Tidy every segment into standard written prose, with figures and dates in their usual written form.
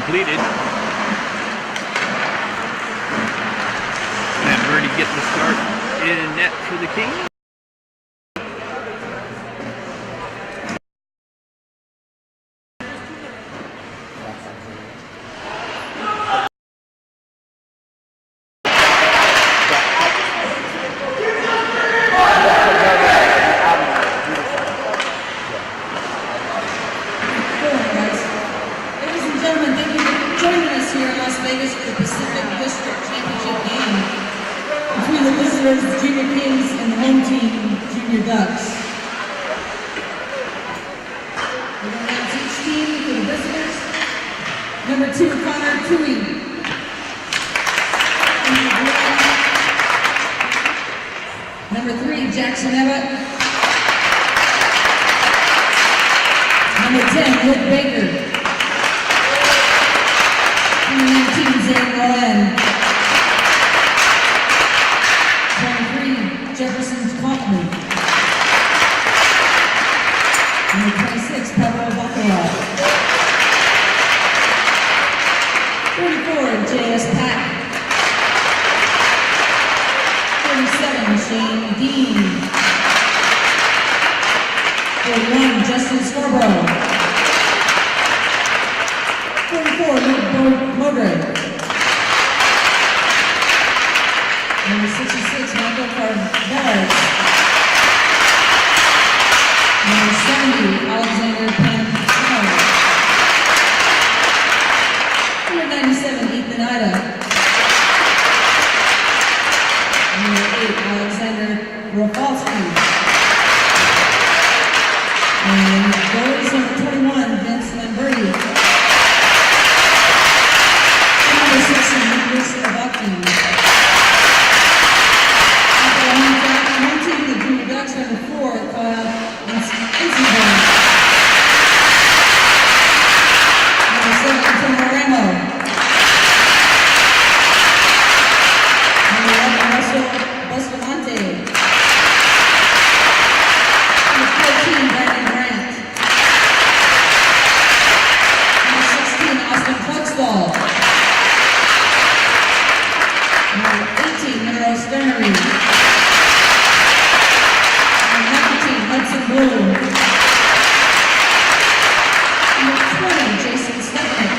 completed. And Birdie getting the start in net for the Kings. Junior Kings and the home team, Junior Ducks. We're going to announce each team for the visitors. Number 2, Connor Tui. Number 3, Jackson Evett. Number 10, Luke Baker. Number 19, Zane Rowan. Jefferson Kaufman. Number 26, Pablo Baccarat. 44, J.S. Pack. 47, Shane Dean. 41, Justin Scarborough. 44, Luke Modred. Number 66, Michael Carvelas. Number 70, Alexander Pantano. Number 97, Ethan Ida. Number 8, Alexander Rafalski. And goalies number 21, Vince Lamberti. Number 6, Nicholas Lavaki. Number 4, Kyle Insenborn. Number 7, Antonio Ramo. Number 11, Russell Bustamante. Number 14, Brandon Grant. Number 16, Austin Cluxball. Number 18, Nero Sternery. Hudson Bloom. Number 20, Jason Stepnick.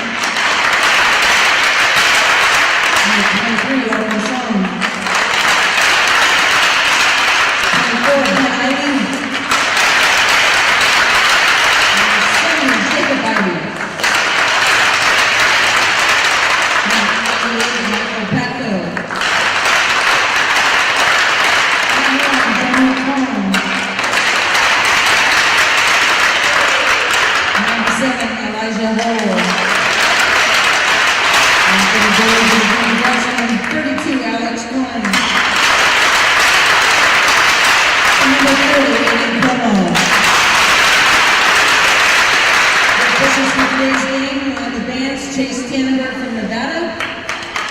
Number 23, Owen Sean. 24, Ben Ivey. Number 7, Jacob Ivey. Number 88, Michael Patko. Number 1, Daniel Cohn. 7, Elijah Hall. And for the goals of the Johnson, 32, Alex Cohen. And number 30, Aiden Como. The officials for today's game on the bands, Chase Tannenberg from Nevada,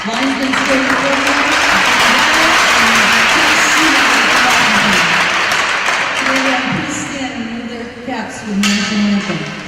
linesman Cody Coleman from Nevada, and Chase Seaman from Washington. Today, please stand and move their caps with the national anthem.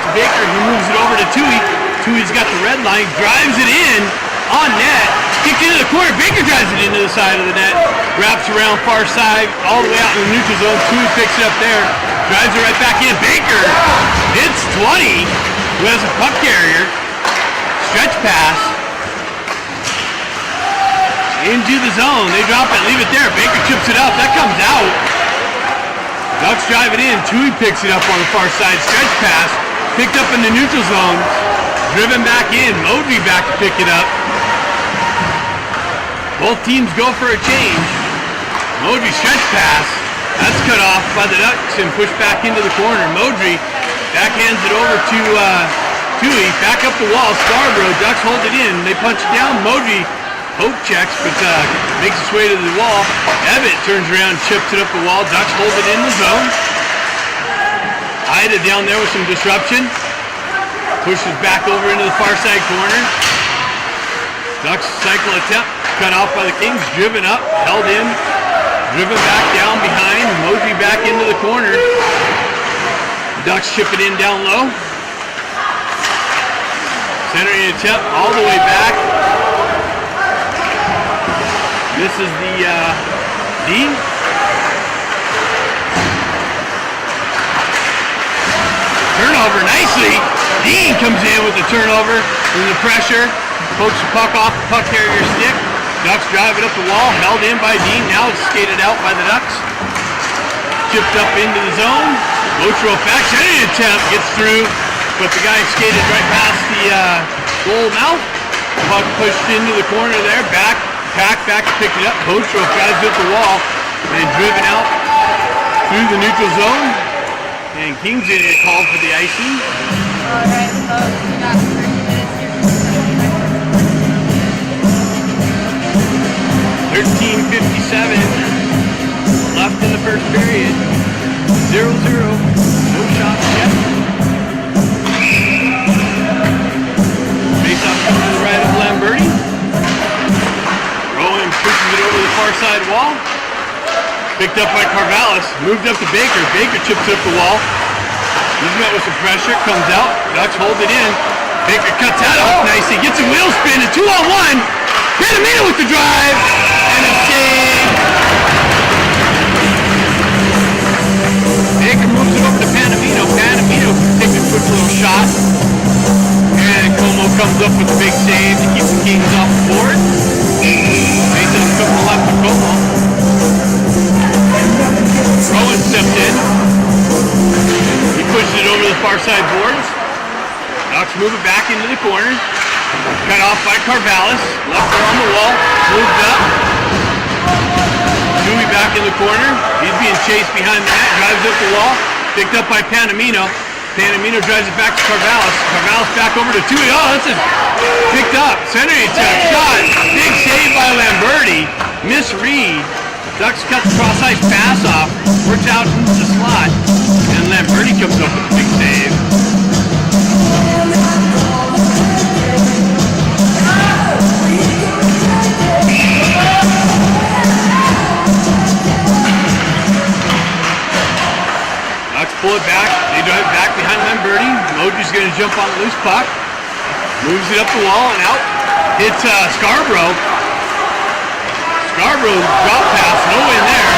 to Baker. He moves it over to Tui. Tui's got the red line, drives it in on net. Kicked into the corner. Baker drives it into the side of the net. Wraps around far side, all the way out in the neutral zone. Tui picks it up there. Drives it right back in. Baker hits 20, who has a puck carrier. Stretch pass. Into the zone. They drop it, leave it there. Baker chips it up. That comes out. Ducks drive it in. Tui picks it up on the far side. Stretch pass. Picked up in the neutral zone. Driven back in. Modry back to pick it up. Both teams go for a change. Modry stretch pass. That's cut off by the Ducks and pushed back into the corner. Modry backhands it over to Tui. Back up the wall. Scarborough. Ducks hold it in. They punch it down. Modry poke checks, but makes its way to the wall. Ebbett turns around, chips it up the wall. Ducks hold it in the zone. Ida down there with some disruption. Pushes back over into the far side corner. Ducks cycle attempt, cut off by the Kings. Driven up, held in. Driven back down behind. Modry back into the corner. Ducks chip it in down low. Centering attempt all the way back. This is the Dean. Turnover nicely. Dean comes in with the turnover from the pressure. Pokes the puck off the puck carrier stick. Ducks drive it up the wall. Held in by Dean. Now it's skated out by the Ducks. Chipped up into the zone. Lotro back. Centering attempt gets through, but the guy skated right past the goal mouth. Puck pushed into the corner there. Back to pick it up. Lotro drives up the wall and driven out through the neutral zone. And Kings did get called for the icing. Alright, so we got 30 minutes here. 13:57 left in the first period. 0-0. No shots yet. Face off to the right of Lamberti. Rowan pushes it over the far side wall. Picked up by Carvallis. Moved up to Baker. Baker chips it up the wall. He's met with some pressure. Comes out. Ducks hold it in. Baker cuts that off nicely. Gets a wheel spin. A 2-on-1. Panamino with the drive. And a save. Baker moves it over to Panamino. Panamino takes a quick little shot. And Como comes up with a big save to keep the Kings off the board. Mason took the left to Como. Rowan stepped in. He pushed it over the far side boards. Ducks move it back into the corner. Cut off by Carvallis. Left there on the wall. Moved up. Dewey back in the corner. He's being chased behind the net. Drives up the wall. Picked up by Panamino. Panamino drives it back to Carvallis. Carvallis back over to Tui. Oh, that's picked up. Centering attempt. Shot. Big save by Lamberti. Misread. Ducks cut the cross-ice pass off. Works out into the slot. And Lamberti comes up with a big save. Ducks pull it back. They drive it back behind Lamberti. Modry's going to jump on the loose puck. Moves it up the wall and out. Hits Scarborough. Scarborough drop pass. No win there.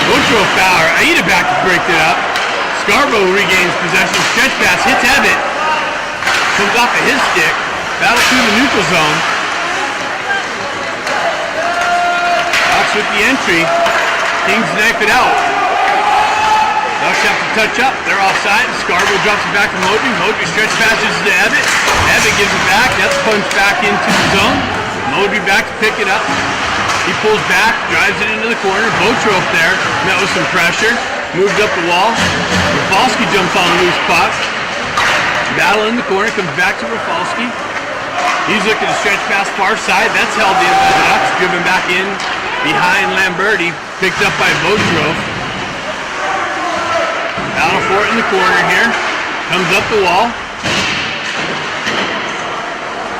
Lotro foul. Aida back to break it up. Scarborough regains possession. Stretch pass. Hits Ebbett. Comes off of his stick. Battle through the neutral zone. Ducks with the entry. Kings knife it out. Ducks have to touch up. They're offside. Scarborough drops it back to Modry. Modry stretch passes to Ebbett. Ebbett gives it back. That's punched back into the zone. Modry back to pick it up. He pulls back, drives it into the corner. Botrope there, met with some pressure. Moved up the wall. Rafalski jumps on a loose puck. Battle in the corner, comes back to Rafalski. He's looking to stretch past far side. That's held in by the Ducks. Driven back in behind Lamberti. Picked up by Botrope. Battle for it in the corner here. Comes up the wall.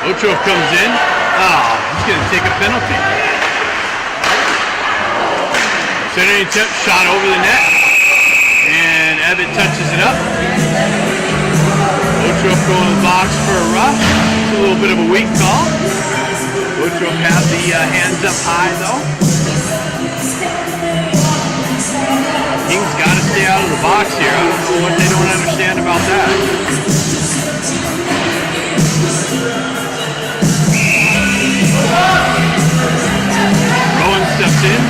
Botrope comes in. Oh, he's going to take a penalty. Centering attempt, shot over the net. Abbott touches it up. Otrop going to the box for a rush. It's a little bit of a weak call. Otrop has the hands up high though. Kings got to stay out of the box here. I don't know what they don't understand about that. Rowan steps in.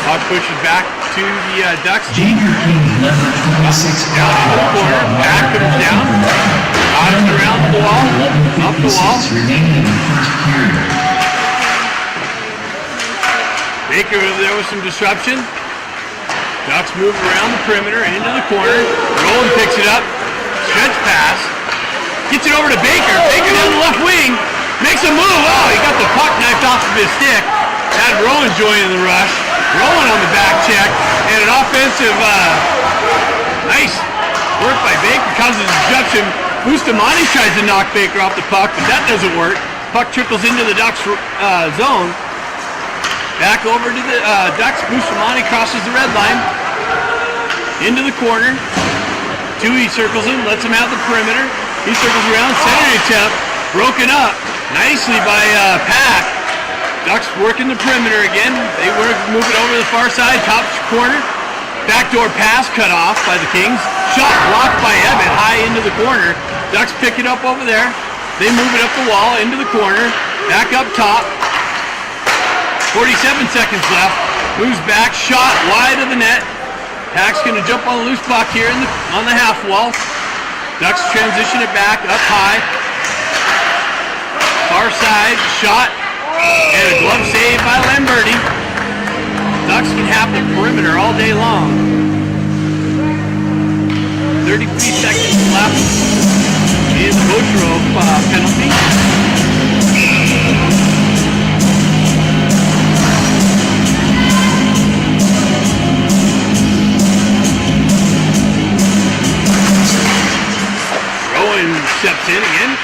Puck pushes back to the Ducks team. Down into the corner. Back comes down. Dodged around the wall. Up the wall. Baker over there with some disruption. Ducks move around the perimeter into the corner. Rowan picks it up. Stretch pass. Gets it over to Baker. Baker down the left wing. Makes a move. Oh, he got the puck knifed off of his stick. Had Rowan joining the rush. Rowan on the back check. And an offensive, nice work by Baker. Causes a disruption. Bustamante tries to knock Baker off the puck, but that doesn't work. Puck trickles into the Ducks zone. Back over to the Ducks. Bustamante crosses the red line. Into the corner. Tui circles him, lets him have the perimeter. He circles around, centering attempt. Broken up nicely by Pack. Ducks working the perimeter again. They move it over to the far side, top corner. Backdoor pass cut off by the Kings. Shot blocked by Ebbett high into the corner. Ducks pick it up over there. They move it up the wall into the corner. Back up top. 47 seconds left. Moves back. Shot wide of the net. Pack's going to jump on the loose puck here on the half wall. Ducks transition it back up high. Far side. Shot. And a glove save by Lamberti. Ducks can have the perimeter all day long. 33 seconds left in the Otrop penalty. Rowan steps in again.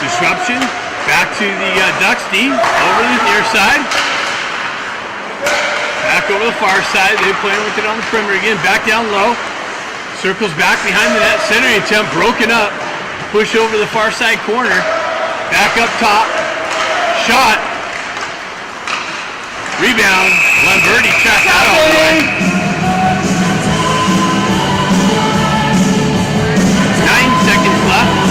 Disruption. Back to the Ducks D. Over the near side. Back over the far side. They're playing with it on the perimeter again. Back down low. Circles back behind the net. Centering attempt broken up. Push over the far side corner. Back up top. Shot. Rebound. Lamberti tracked out all the way. 9 seconds left.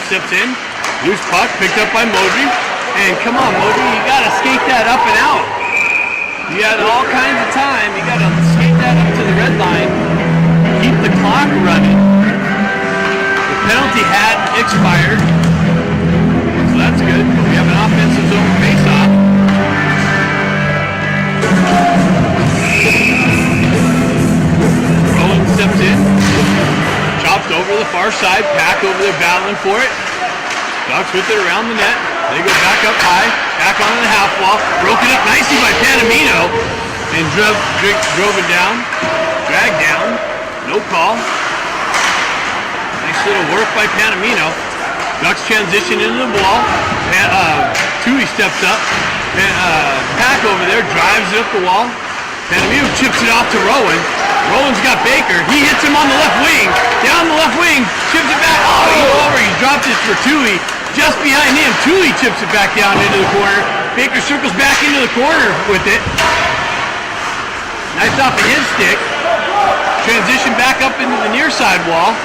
Steps in, loose puck, picked up by Modry, and come on Modry, you gotta skate that up and out. You had all kinds of time, you gotta skate that up to the red line, keep the clock running. The penalty had expired, so that's good. We have an offensive zone face-off. Rowan steps in. Chopped over the far side, Pack over there battling for it. Ducks with it around the net. They go back up high, back onto the half wall. Broken up nicely by Panamino. And drove it down. Dragged down. No call. Nice little work by Panamino. Ducks transition into the ball. Tui steps up. Pack over there, drives it up the wall. Panamino chips it off to Rowan. Rowan's got Baker. He hits him on the left wing. Down the left wing. Chips it back. Oh, he over. He dropped it for Tui. Just behind him. Tui chips it back down into the corner. Baker circles back into the corner with it. Nice off of his stick. Transition back up into the near side wall.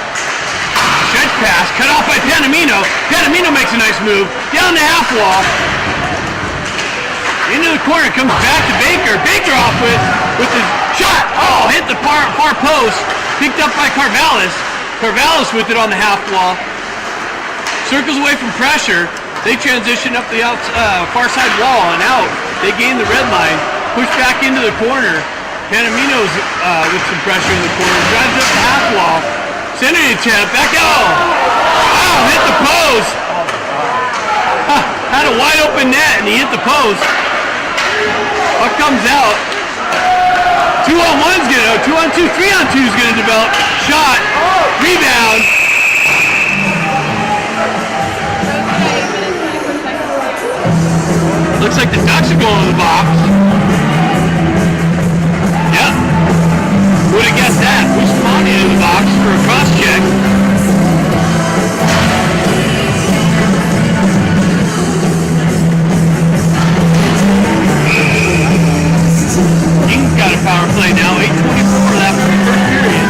Stretch pass. Cut off by Panamino. Panamino makes a nice move. Down the half wall. Into the corner, comes back to Baker. Baker off with his shot. Oh, hit the far post. Picked up by Carvallis. Carvallis with it on the half wall. Circles away from pressure. They transition up the far side wall and out. They gain the red line. Push back into the corner. Panamino's with some pressure in the corner. Drives up the half wall. Centering attempt. Back out. Wow, hit the post. Had a wide open net and he hit the post. Puck comes out. 2-on-1's gonna, 2-on-2, 3-on-2's gonna develop. Shot, rebound, Looks like the Ducks are going to the box. Yep. Would have guessed that. We spawned into the box for a cross check. King's got a power play now. 8:24 left in the first period.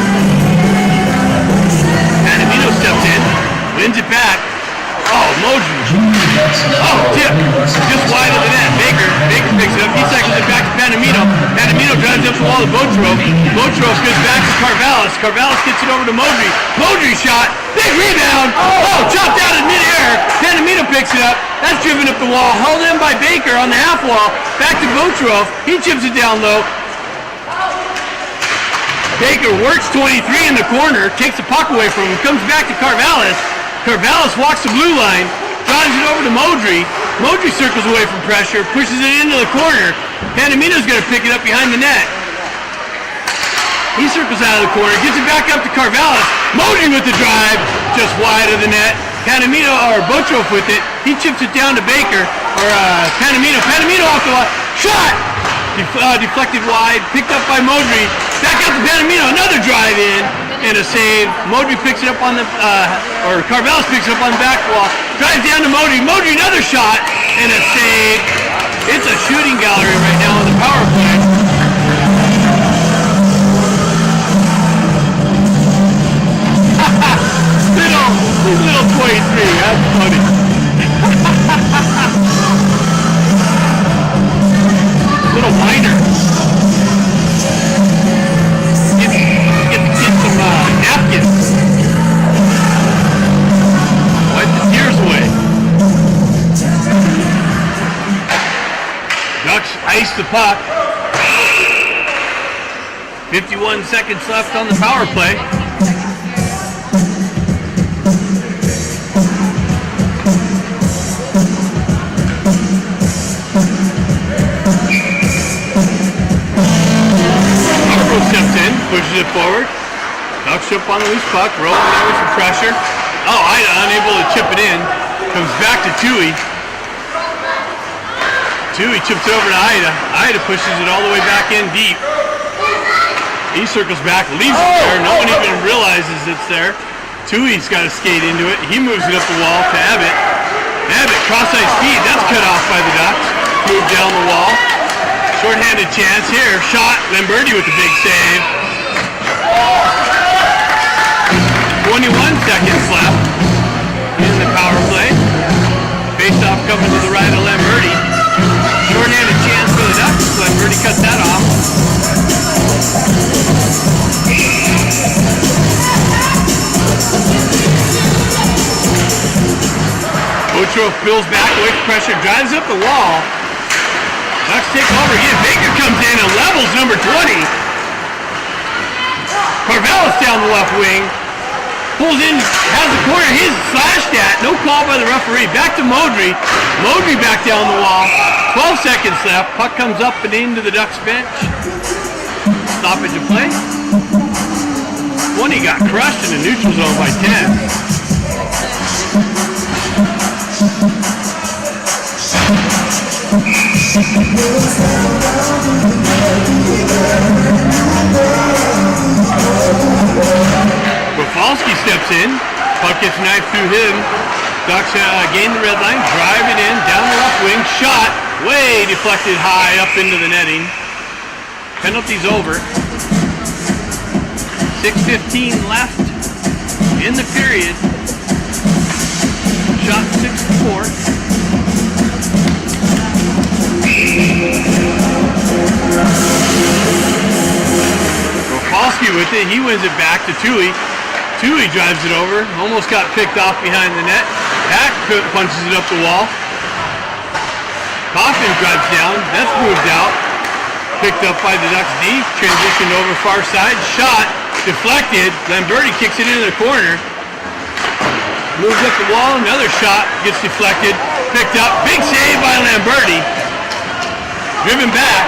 Panamino steps in, wins it back. Oh, Moji. Oh, tip. Just wide of the net. Baker picks it up. He cycles it back to Panamino. Panamino drives up the wall to Botrov. Botrov goes back to Carvallis. Carvallis gets it over to Moji. Moji shot. Big rebound. Oh, chopped out in midair. Panamino picks it up. That's driven up the wall. Held in by Baker on the half wall. Back to Botrov. He chips it down low. Baker works 23 in the corner. Takes the puck away from him. Comes back to Carvallis. Carvallis walks the blue line, drives it over to Modry. Modry circles away from pressure, pushes it into the corner. Panamino's going to pick it up behind the net. He circles out of the corner, gets it back up to Carvallis. Modry with the drive, just wide of the net. Panamino, or Botrov with it. He chips it down to Baker, or Panamino. Panamino off the line. Shot! Deflected wide, picked up by Modry. Back out to Panamino, another drive in. And a save. Modry picks it up on the, or Carvallis picks it up on the back wall. Drives down to Modry. Modry another shot and a save. It's a shooting gallery right now on the power play. little 23. That's funny. Little whiner. Napkins. Wipe the tears away. Ducks ice the puck. 51 seconds left on the power play. Marco steps in, pushes it forward. Ducks up on the loose puck, rolling there with some pressure. Oh, Ida unable to chip it in. Comes back to Tui. Tui chips it over to Ida. Ida pushes it all the way back in deep. He circles back, leaves it there. No one even realizes it's there. Tui's got to skate into it. He moves it up the wall to Abbott. Abbott, cross-ice feed. That's cut off by the Ducks. Moved down the wall. Short-handed chance here. Shot. Lamberti with the big save. 21 seconds left in the power play. Face-off coming to the right of Lamberti. Short-handed chance for the Ducks. Lamberti cuts that off. Botrov fills back away from pressure, drives up the wall. Ducks take over again. Baker comes in and levels number 20. Carvallis down the left wing. Pulls in, has the corner, he's slashed at. No call by the referee. Back to Modry. Modry back down the wall. 12 seconds left. Puck comes up and into the Ducks bench. Stoppage of play. 20 got crushed in the neutral zone by 10. Rafalski steps in. Puck gets knifed through him. Ducks gain the red line, drive it in, down the left wing, shot, way deflected high up into the netting. Penalty's over. 6:15 left in the period. Shot 6-4. Rafalski with it, he wins it back to Tui. Tui drives it over, almost got picked off behind the net. Pack punches it up the wall. Coffin drives down, that's moved out. Picked up by the Ducks D, transitioned over far side, shot, deflected. Lamberti kicks it into the corner. Moves up the wall, another shot, gets deflected, picked up, big save by Lamberti. Driven back,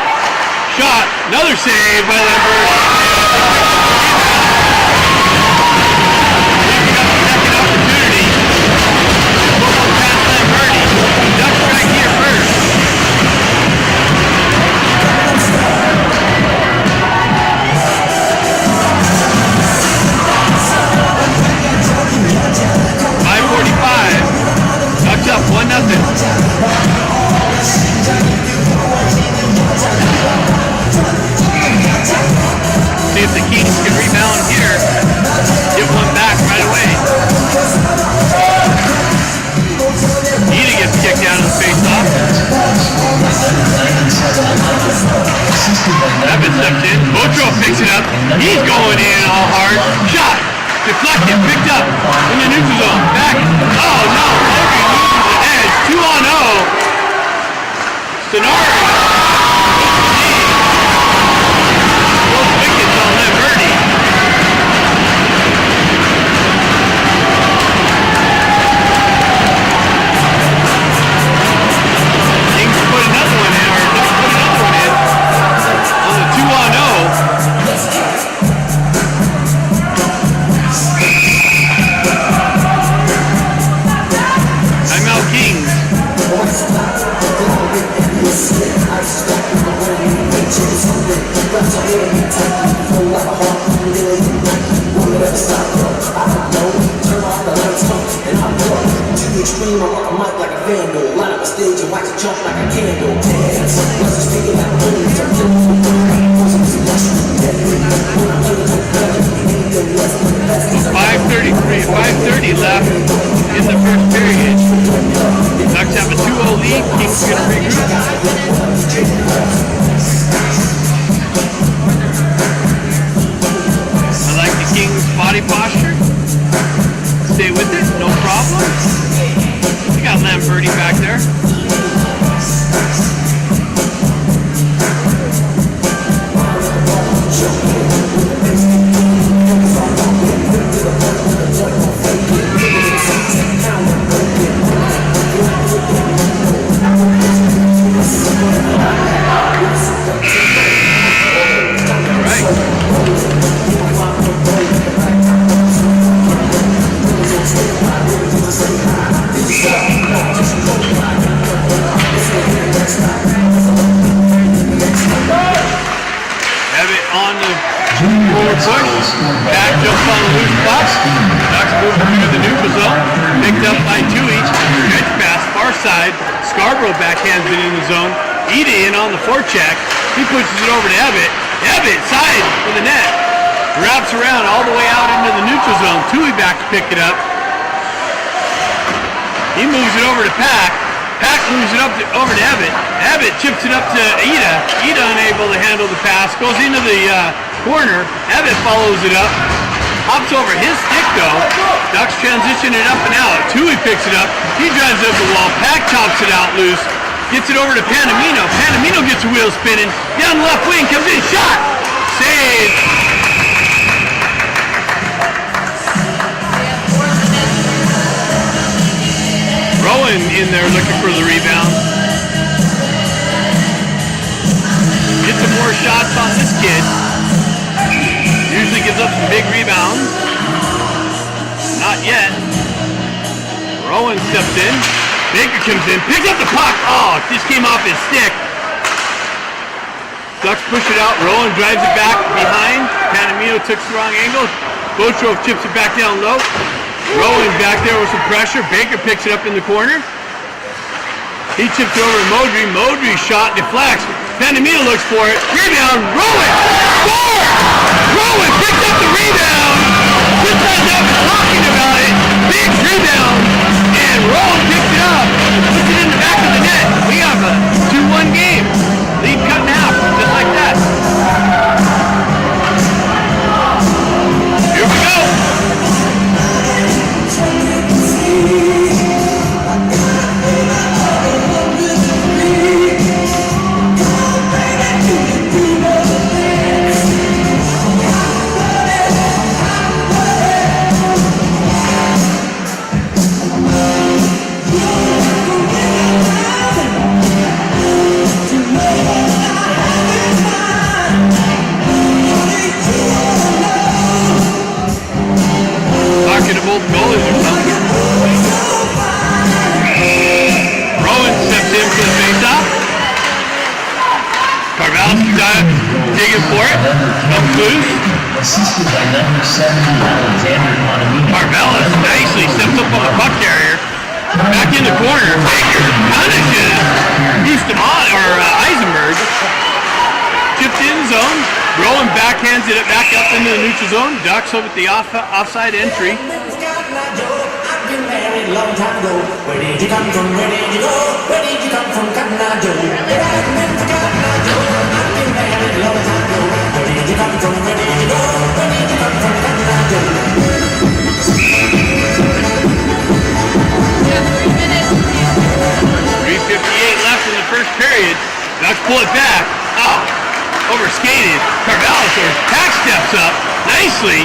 shot, another save by Lamberti. Ducks right here first. picks it up. He's going in all hard. Shot. Deflected. Picked up. In the neutral zone. Back. Oh no. Mobley loses the edge. 2-on-0. Sonari. Both wickets on that birdie. Kings put another one in, or just put another one in on the 2-on-0. Timeout Kings. Extreme, I rock a mic like a vandal. Line up a stage and watch it jump like a candle. Dance, let's just take it like a boom. Turn it to 5:30 left in the first period. Ducks have a 2-0 lead. Kings gonna regroup. I like the Kings' body posture. Stay with it, no problem. We got Lamberti back there. On the forward push, back jumps on the loose puck. Ducks move through the neutral zone, picked up by two each. Stretch pass, far side. Scarborough backhands it in the zone. Ida in on the forecheck. He pushes it over to Ebbett. Ebbett side for the net. Wraps around all the way out into the neutral zone. Tui back to pick it up. He moves it over to Pack. Pack moves it over to Ebbett. Ebbett chips it up to Ida. Ida unable to handle the pass. Goes into the corner. Ebbett follows it up. Hops over his stick though. Ducks transition it up and out. Tui picks it up. He drives up the wall. Pack chops it out loose. Gets it over to Panamino. Panamino gets the wheel spinning. Down the left wing. Comes in. Shot. Save. Rowan in there looking for the rebound. Get some more shots on this kid. Usually gives up some big rebounds. Not yet. Rowan steps in. Baker comes in. Picks up the puck. Oh, it just came off his stick. Ducks push it out. Rowan drives it back behind. Panamino took the wrong angle. Botrov chips it back down low. Rowan back there with some pressure. Baker picks it up in the corner. He chips it over to Modry. Modry shot deflects. Panamino looks for it. Rebound. Rowan. Score! Rowan picks up the rebound. Just as I was talking about it. Big rebound. And Rowan picks it up. Puts it in the back of the net. We have a 2-1 game. Lead cut in half. Just like that. Here we go. Digging for it. Comes loose. Assisted by number 70, Alexander Montemino. Marvellis nicely steps up on the puck carrier. Back in the corner. Baker punishes Bustamante or Eisenberg. Chipped in zone. Rowan backhands it back up into the neutral zone. Ducks over at the offside entry. Long time ago, where did you come from? Where did you go? Where did you come from, Cotton Eye Joe? Where did you come from? Where Ducks pull it back. Oh, overskated. Carvalho, Pack steps up nicely.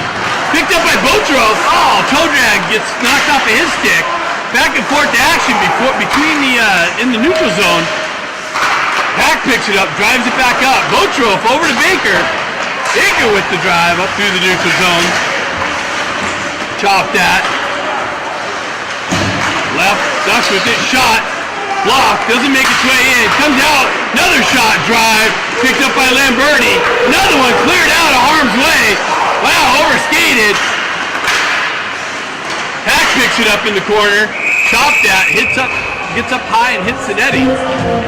Picked up by Botrov. Oh, toe drag gets knocked off of his stick. Back and forth action between in the neutral zone. Pack picks it up, drives it back up. Botrov over to Baker. Baker with the drive up through the neutral zone. Chop that. Left, Ducks with it, shot. Block, doesn't make its way in. Comes out, another shot, drive. Picked up by Lamberti. Another one cleared out of harm's way. Wow, overskated. Pack picks it up in the corner. Chop that, gets up high and hits the netting.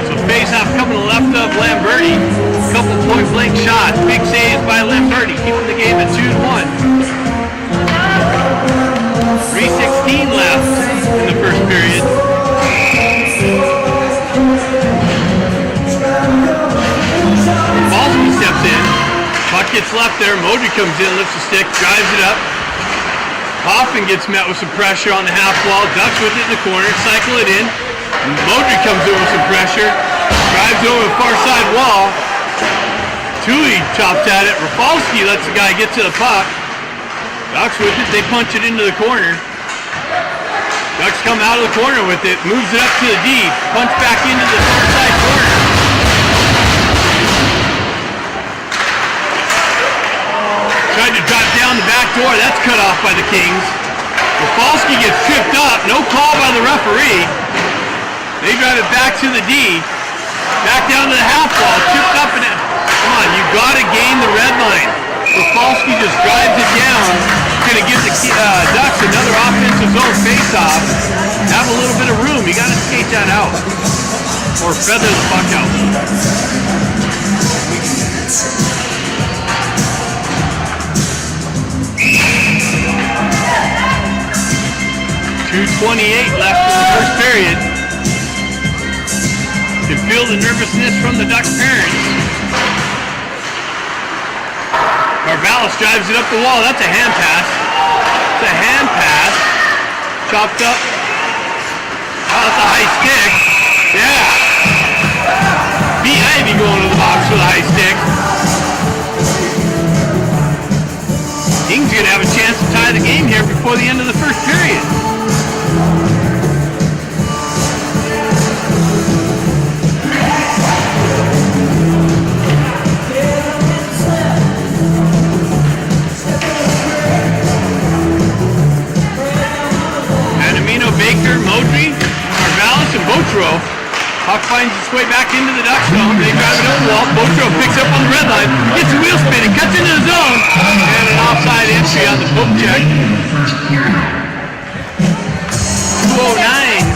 So face-off coming to the left of Lamberti. Couple point-blank shots. Big saves by Lamberti, keeping the game at 2-1. 3:16 left in the first period. Balsamy steps in. Puck gets left there. Modry comes in, lifts the stick, drives it up. Hoffman gets met with some pressure on the half wall. Ducks with it in the corner, cycle it in. Modry comes in with some pressure. Drives over the far side wall. Tuli chops at it. Rafalski lets the guy get to the puck. Ducks with it, they punch it into the corner. Ducks come out of the corner with it, moves it up to the D, punch back into the far side corner. Tried to drop down the back door, that's cut off by the Kings. Rafalski gets tripped up, no call by the referee. They drive it back to the D, back down to the half wall, tripped up and come on, you gotta gain the red line. Rafalski just drives it down. Going to give the Ducks another offensive zone face-off. Have a little bit of room. You got to skate that out. Or feather the puck out. 2:28 left in the first period. You can feel the nervousness from the Ducks parents. Carvalho drives it up the wall. That's a hand pass. It's a hand pass. Chopped up. Oh, that's a high stick. Yeah. B. Ivy going to the box with a high stick. Kings going to have a chance to tie the game here before the end of the first period. Baker, Modry, Carvalho, and Botrov. Puck finds its way back into the Ducks zone. They drive it over the wall. Botrov picks up on the red line, gets a wheel spin, and cuts into the zone. And an offside entry on the poke check. 2:09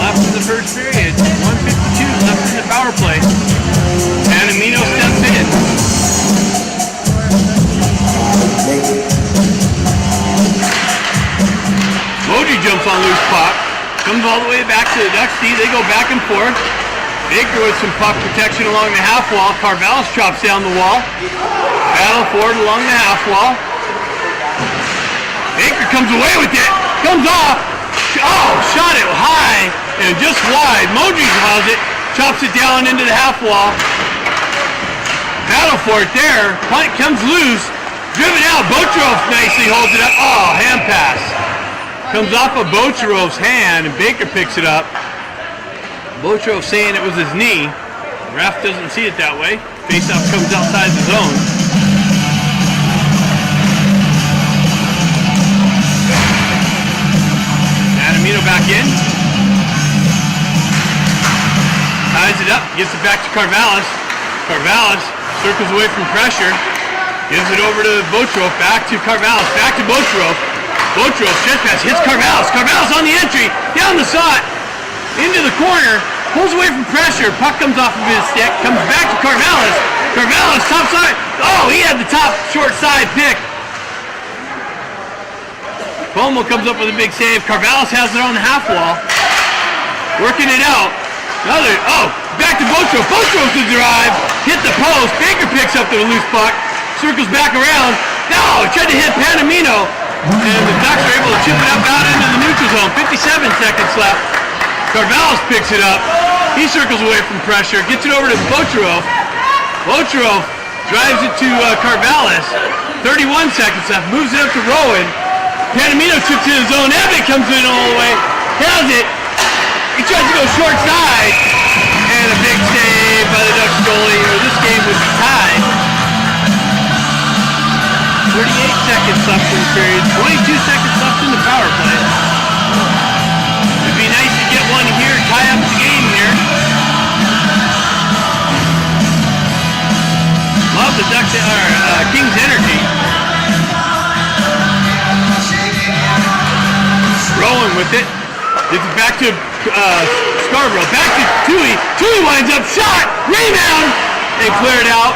left in the first period. 1:52 left in the power play. Panamino steps in. Modry jumps on loose puck, comes all the way back to the Ducks D. They go back and forth. Baker with some puck protection along the half wall. Carvalho chops down the wall. Battle forward along the half wall. Baker comes away with it. Comes off. Oh, shot it high and just wide. Modry draws it. Chops it down into the half wall. Battle for it there. Punt comes loose. Driven out. Botrov nicely holds it up. Oh, hand pass. Comes off of Botrov's hand, and Baker picks it up. Botrov saying it was his knee. The ref doesn't see it that way. Faceoff comes outside the zone. Adamino back in. Ties it up, gets it back to Carvalho. Carvalho circles away from pressure. Gives it over to Botrov, back to Carvalho, back to Botrov. Botrov stretch pass, hits Carvalho. Carvalho's on the entry, down the slot, into the corner, pulls away from pressure. Puck comes off of his stick, comes back to Carvalho. Carvalho's top side. Oh, he had the top short side pick. Como comes up with a big save. Carvalho has it on the half wall, working it out. Another, back to Botrov. Botrov to drive, hit the post. Baker picks up the loose puck, circles back around. No, tried to hit Panamino. And the Ducks are able to chip it up out into the neutral zone. 57 seconds left. Carvalho picks it up. He circles away from pressure, gets it over to Botro. Botro drives it to Carvallis. 31 seconds left, moves it up to Rowan. Panamino chips in his zone. Abbott comes in all the way, has it. He tries to go short side, and a big save by the Ducks goalie, or this game would be tied. 38 seconds left in the period, 22 seconds left in the power play. It'd be nice to get one here, tie up the game here. Love the Ducks, Kings energy. Rowan with it. Gives it back to Scarborough. Back to Tui. Tui winds up, shot, rebound, and cleared out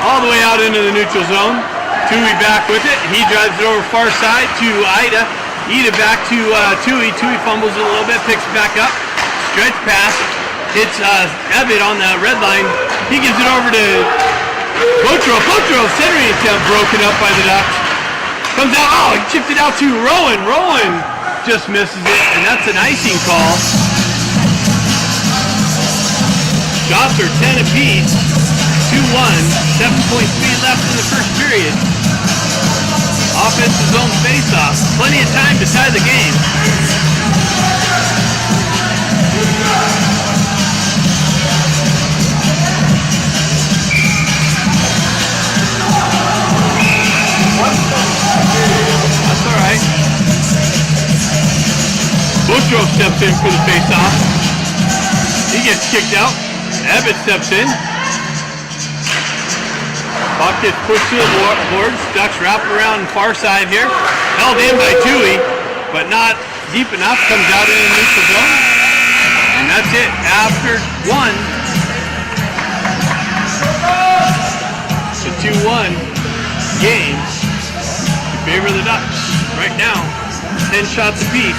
all the way out into the neutral zone. Tui back with it. He drives it over far side to Ida. Ida back to Tui. Tui fumbles it a little bit, picks it back up. Stretch pass. Hits Ebbett on the red line. He gives it over to Botro. Botro centering attempt broken up by the Ducks. Comes out. Oh, he chipped it out to Rowan. Rowan just misses it, and that's an icing call. Shots are 10 apiece. 2-1. 7.3 left in the first period. Offensive zone face-off. Plenty of time to tie the game. That's all right. Butro steps in for the face-off. He gets kicked out. Abbott steps in. Puck gets pushed to the boards. Ducks wrap around far side here. Held in by Tui, but not deep enough. Comes out in the neutral zone. And that's it. After one. It's a 2-1 game in favor of the Ducks. Right now, 10 shots apiece.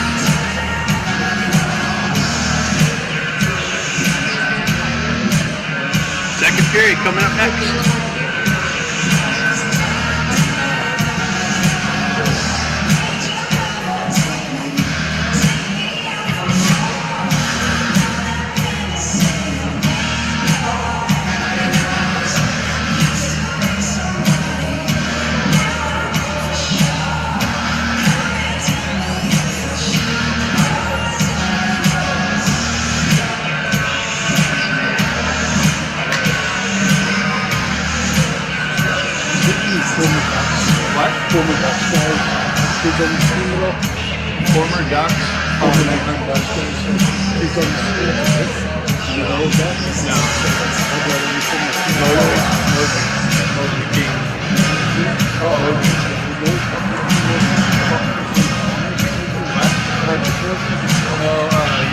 Second period coming up next. Former Ducks guys, he's on the team at all? Former Ducks. Former Ducks guys, he's on the team. You know that? No. I've got any from the team. No. The King.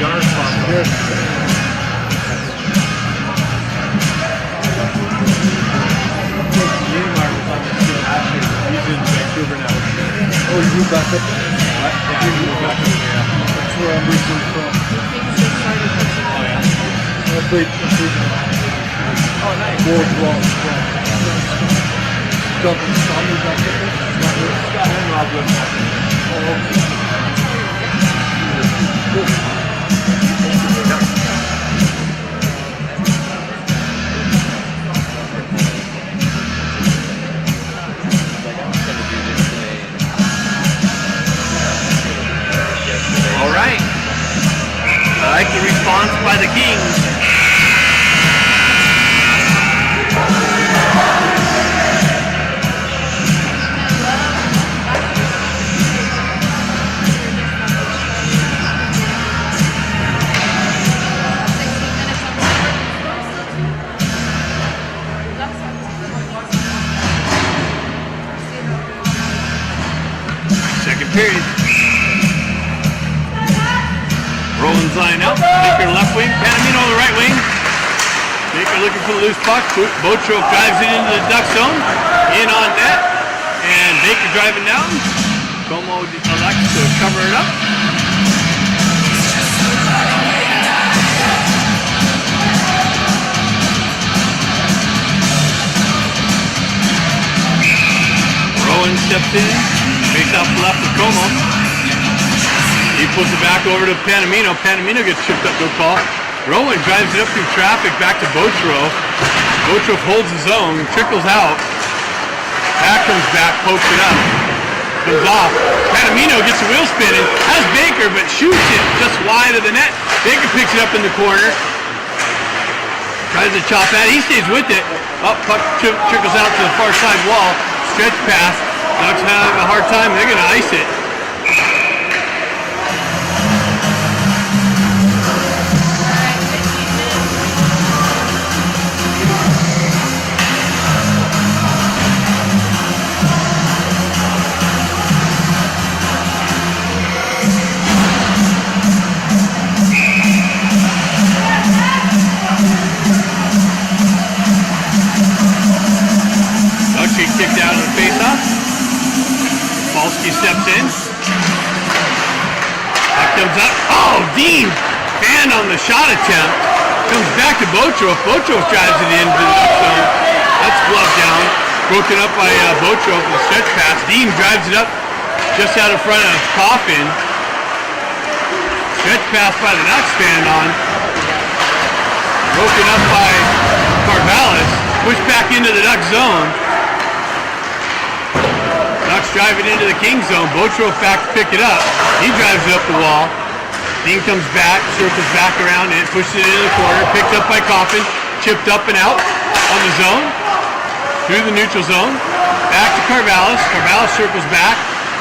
Yarn He's in Vancouver now. Oh, you back up? What? Yeah, he moved back up here. That's where I'm originally from. Oh, yeah. I played Oh, nice. World War. Dublin Stormy back up there? Scott and Rob live back there. All right. I like the response by the Kings. Second period. Rowan's line out. Baker left wing. Panamino on the right wing. Baker looking for the loose puck. Botro drives it into the Duck zone. In on net. And Baker driving down. Como elects to cover it up. Rowan steps in. Makes off left with Como. He puts it back over to Panamino. Panamino gets chipped up to a call. Rowan drives it up through traffic back to Botro. Botro holds his own, trickles out. Back comes back, pokes it up. Comes off. Panamino gets a wheel spinning. Has Baker, but shoots it just wide of the net. Baker picks it up in the corner. Tries to chop at it. He stays with it. Up, puck trickles out to the far side wall. Stretch pass. Ducks have a hard time. They're going to ice it. Kicked out of the faceoff. Falsky steps in. That comes up. Oh, Dean! Hand on the shot attempt. Comes back to Botro. Botro drives it into the zone. That's gloved down. Broken up by Botro for the stretch pass. Dean drives it up just out in front of Coffin. Stretch pass by the Ducks, stand on. Broken up by Carvallis. Pushed back into the Ducks zone. Ducks drive it into the King zone. Botro back to pick it up. He drives it up the wall. Dean comes back, circles back around it, pushes it into the corner, picked up by Coffin, chipped up and out on the zone, through the neutral zone, back to Carvallis. Carvallis circles back.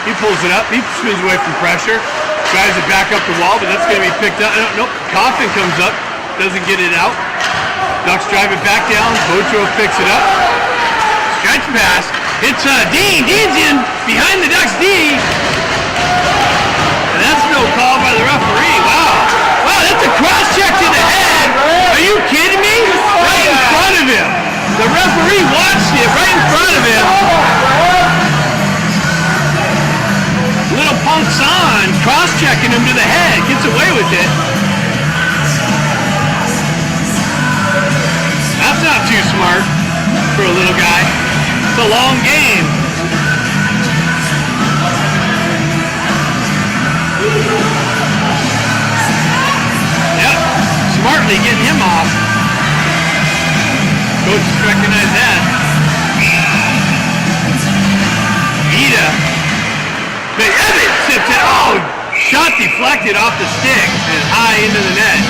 He pulls it up. He spins away from pressure, drives it back up the wall, but that's going to be picked up. Nope. Coffin comes up, doesn't get it out. Ducks drive it back down. Botro picks it up. Stretch pass. It's Dean. Dean's in behind the Ducks D. And that's no call by the referee. Wow. Wow, that's a cross check to the head. Are you kidding me? Right in front of him. The referee watched it right in front of him. Little punks on, cross checking him to the head. Gets away with it. That's not too smart for a little guy. It's a long game. Yep, smartly getting him off. Coaches recognize that. Ida. But Evan sips it. Oh, shot deflected off the stick and high into the net.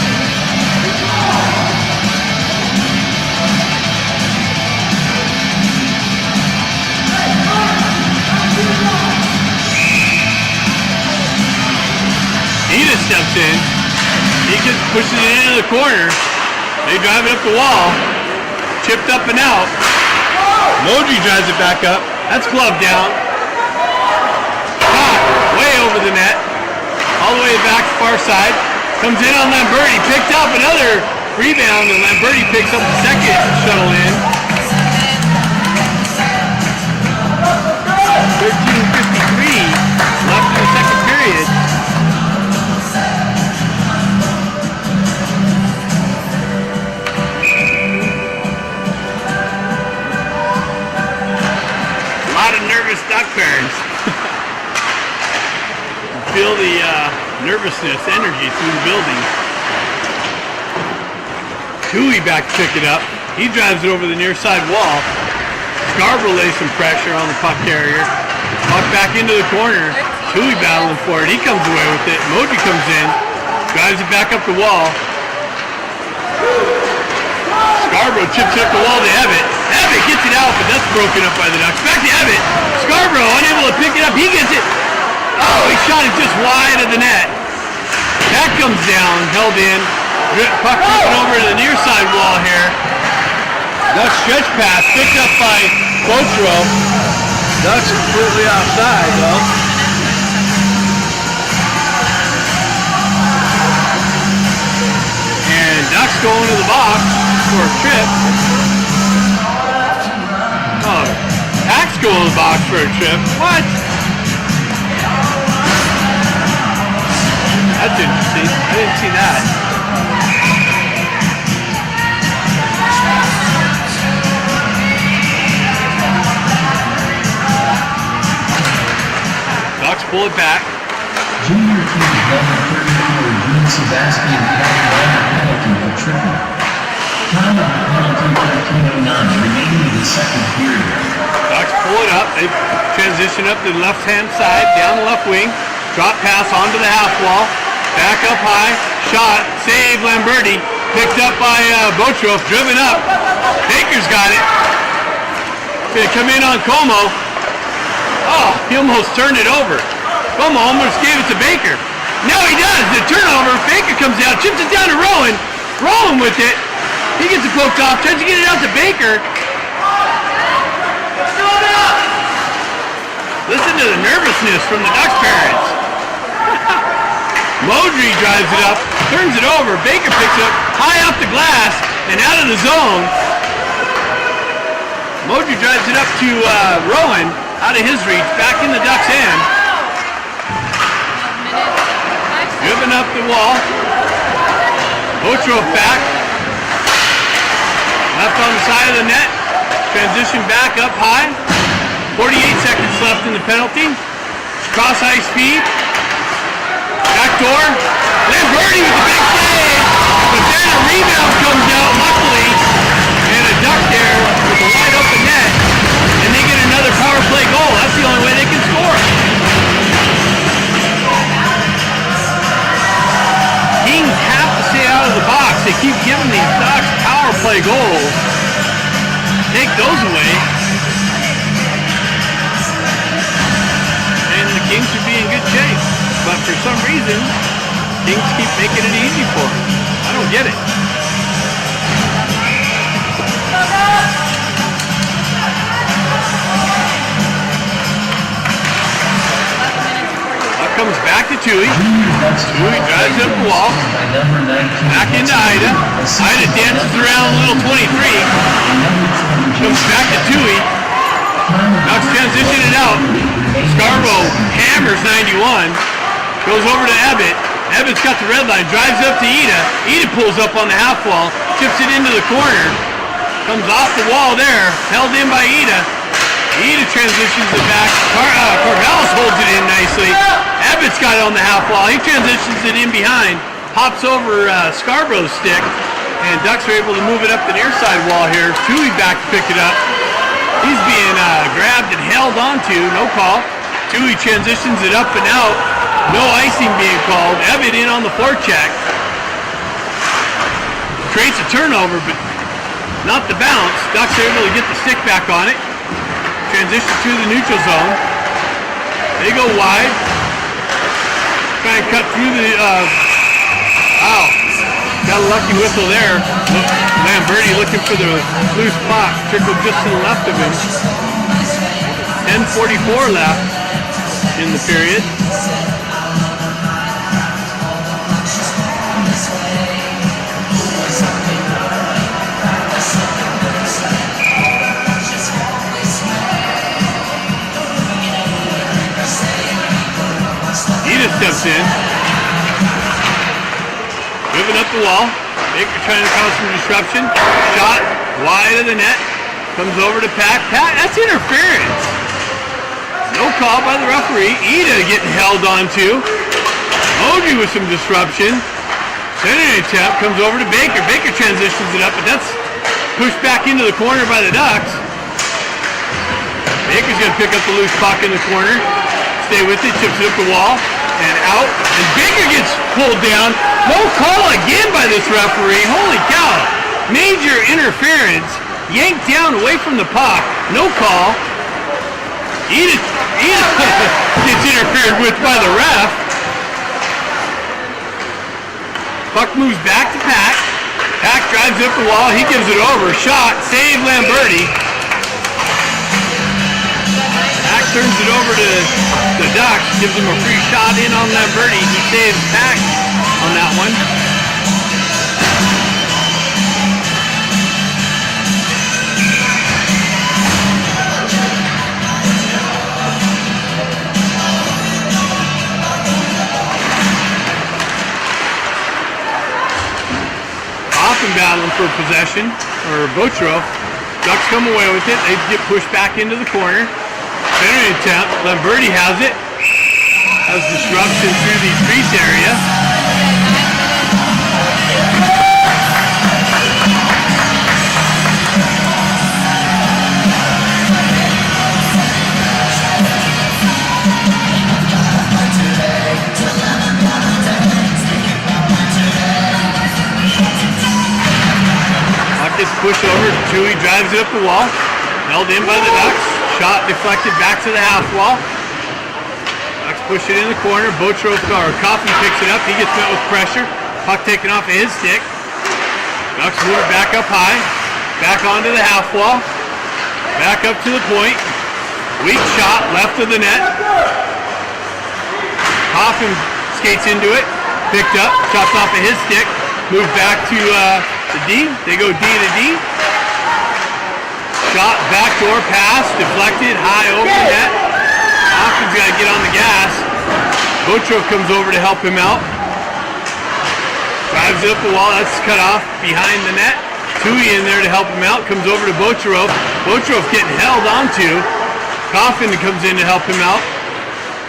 Ida steps in. He pushes it into the corner. They drive it up the wall. Chipped up and out. Moji drives it back up. That's gloved down. Shot way over the net. All the way back far side. Comes in on Lamberti. Picked up another rebound, and Lamberti picks up the second shuttle in. 13:53 left in the second period. Duck parents. Feel the nervousness, energy through the building. Tui back to pick it up. He drives it over the near side wall. Scarborough lays some pressure on the puck carrier. Puck back into the corner. Tui battling for it. He comes away with it. Moji comes in. Drives it back up the wall. Scarborough chips it up the wall to Evitt. Evitt gets it out, but that's broken up by the Ducks. Back to Evitt. Scarborough unable to pick it up. He gets it. Oh, he shot it just wide of the net. That comes down, held in. Puck driven over to the near side wall here. Ducks stretch pass picked up by Botro. Ducks completely offside though. And Ducks go into the box for a trip. Oh, Packs go in the box for a trip. What? That's interesting. I didn't see that. Ducks pull it back. Junior team number 34, Dean Sebastian, penalty. 14:09 remaining in the second period. Ducks pull it up. They transition up to the left-hand side, down the left wing. Drop pass onto the half wall. Back up high. Shot. Save Lamberti. Picked up by Botrof. Driven up. Baker's got it. Gonna come in on Como. Oh, he almost turned it over. Como almost gave it to Baker. Now he does. The turnover. Baker comes out, chips it down to Rowan. Rowan with it. He gets it poked off. Tries to get it out to Baker. Listen to the nervousness from the Ducks parents. Modry drives it up, turns it over. Baker picks it up high off the glass and out of the zone. Modry drives it up to Rowan, out of his reach, back in the Ducks' end. Driven up the wall. Botrof back. Left on the side of the net. Transition back up high. 48 seconds left in the penalty. Cross high speed. Back door. Lamberti with the big save. But then a rebound comes out, luckily. And a Duck there with a wide open net. And they get another power play goal. That's the only way they can score. Kings have to stay out of the box. They keep giving these Ducks power play goals. Take those away. Kings should be in good shape, but for some reason, Kings keep making it easy for them. I don't get it. Up comes back to Tui. Tui drives up the wall. Back into Ida. Ida dances around a little 23. Comes back to Tui. Ducks transition it out. Scarborough hammers 91. Goes over to Ebbett. Ebbett's got the red line. Drives up to Ida. Ida pulls up on the half wall. Chips it into the corner. Comes off the wall there. Held in by Ida. Ida transitions it back. Corvallis holds it in nicely. Ebbett's got it on the half wall. He transitions it in behind. Hops over Scarborough's stick. And Ducks are able to move it up the near side wall here. Tui back to pick it up. He's being grabbed and held onto, no call. Tui transitions it up and out. No icing being called. Ebbett in on the forecheck. Creates a turnover, but not the bounce. Ducks are able to get the stick back on it. Transition to the neutral zone. They go wide. Try and cut through the, got a lucky whistle there. Lamberti looking for the loose puck. Trickled just to the left of him. 10:44 left in the period. Edith steps in. Moving up the wall. Baker trying to cause some disruption. Shot wide of the net. Comes over to Pat. Pat, that's interference. No call by the referee. Ida getting held onto. Modry with some disruption. Centering attempt comes over to Baker. Baker transitions it up, but that's pushed back into the corner by the Ducks. Baker's going to pick up the loose puck in the corner. Stay with it. Chips it up the wall. And out. And Baker gets pulled down. No call again by this referee. Holy cow. Major interference. Yanked down away from the puck. No call. Edith gets interfered with by the ref. Puck moves back to Pack. Pack drives up the wall. He gives it over. Shot. Save Lamberti. Pack turns it over to the Ducks. Gives him a free shot in on Lamberti. He saves Pack on that one. Often battling for possession, or Botrof. Ducks come away with it. They get pushed back into the corner. Centering attempt. Lamberti has it. Has disruption through the crease area. push over. Tui drives it up the wall. Held in by the Ducks. Shot deflected back to the half wall. Ducks push it in the corner. Coffin picks it up. He gets met with pressure. Puck taken off of his stick. Ducks move it back up high. Back onto the half wall. Back up to the point. Weak shot left of the net. Coffin skates into it. Picked up. Chopped off of his stick. Moved back to the D. They go D to D. Shot, backdoor pass, deflected, high over the net. Hopkins got to get on the gas. Botrov comes over to help him out. Drives it up the wall, that's cut off behind the net. Tui in there to help him out, comes over to Botrov. Botrov getting held onto. Coffin comes in to help him out.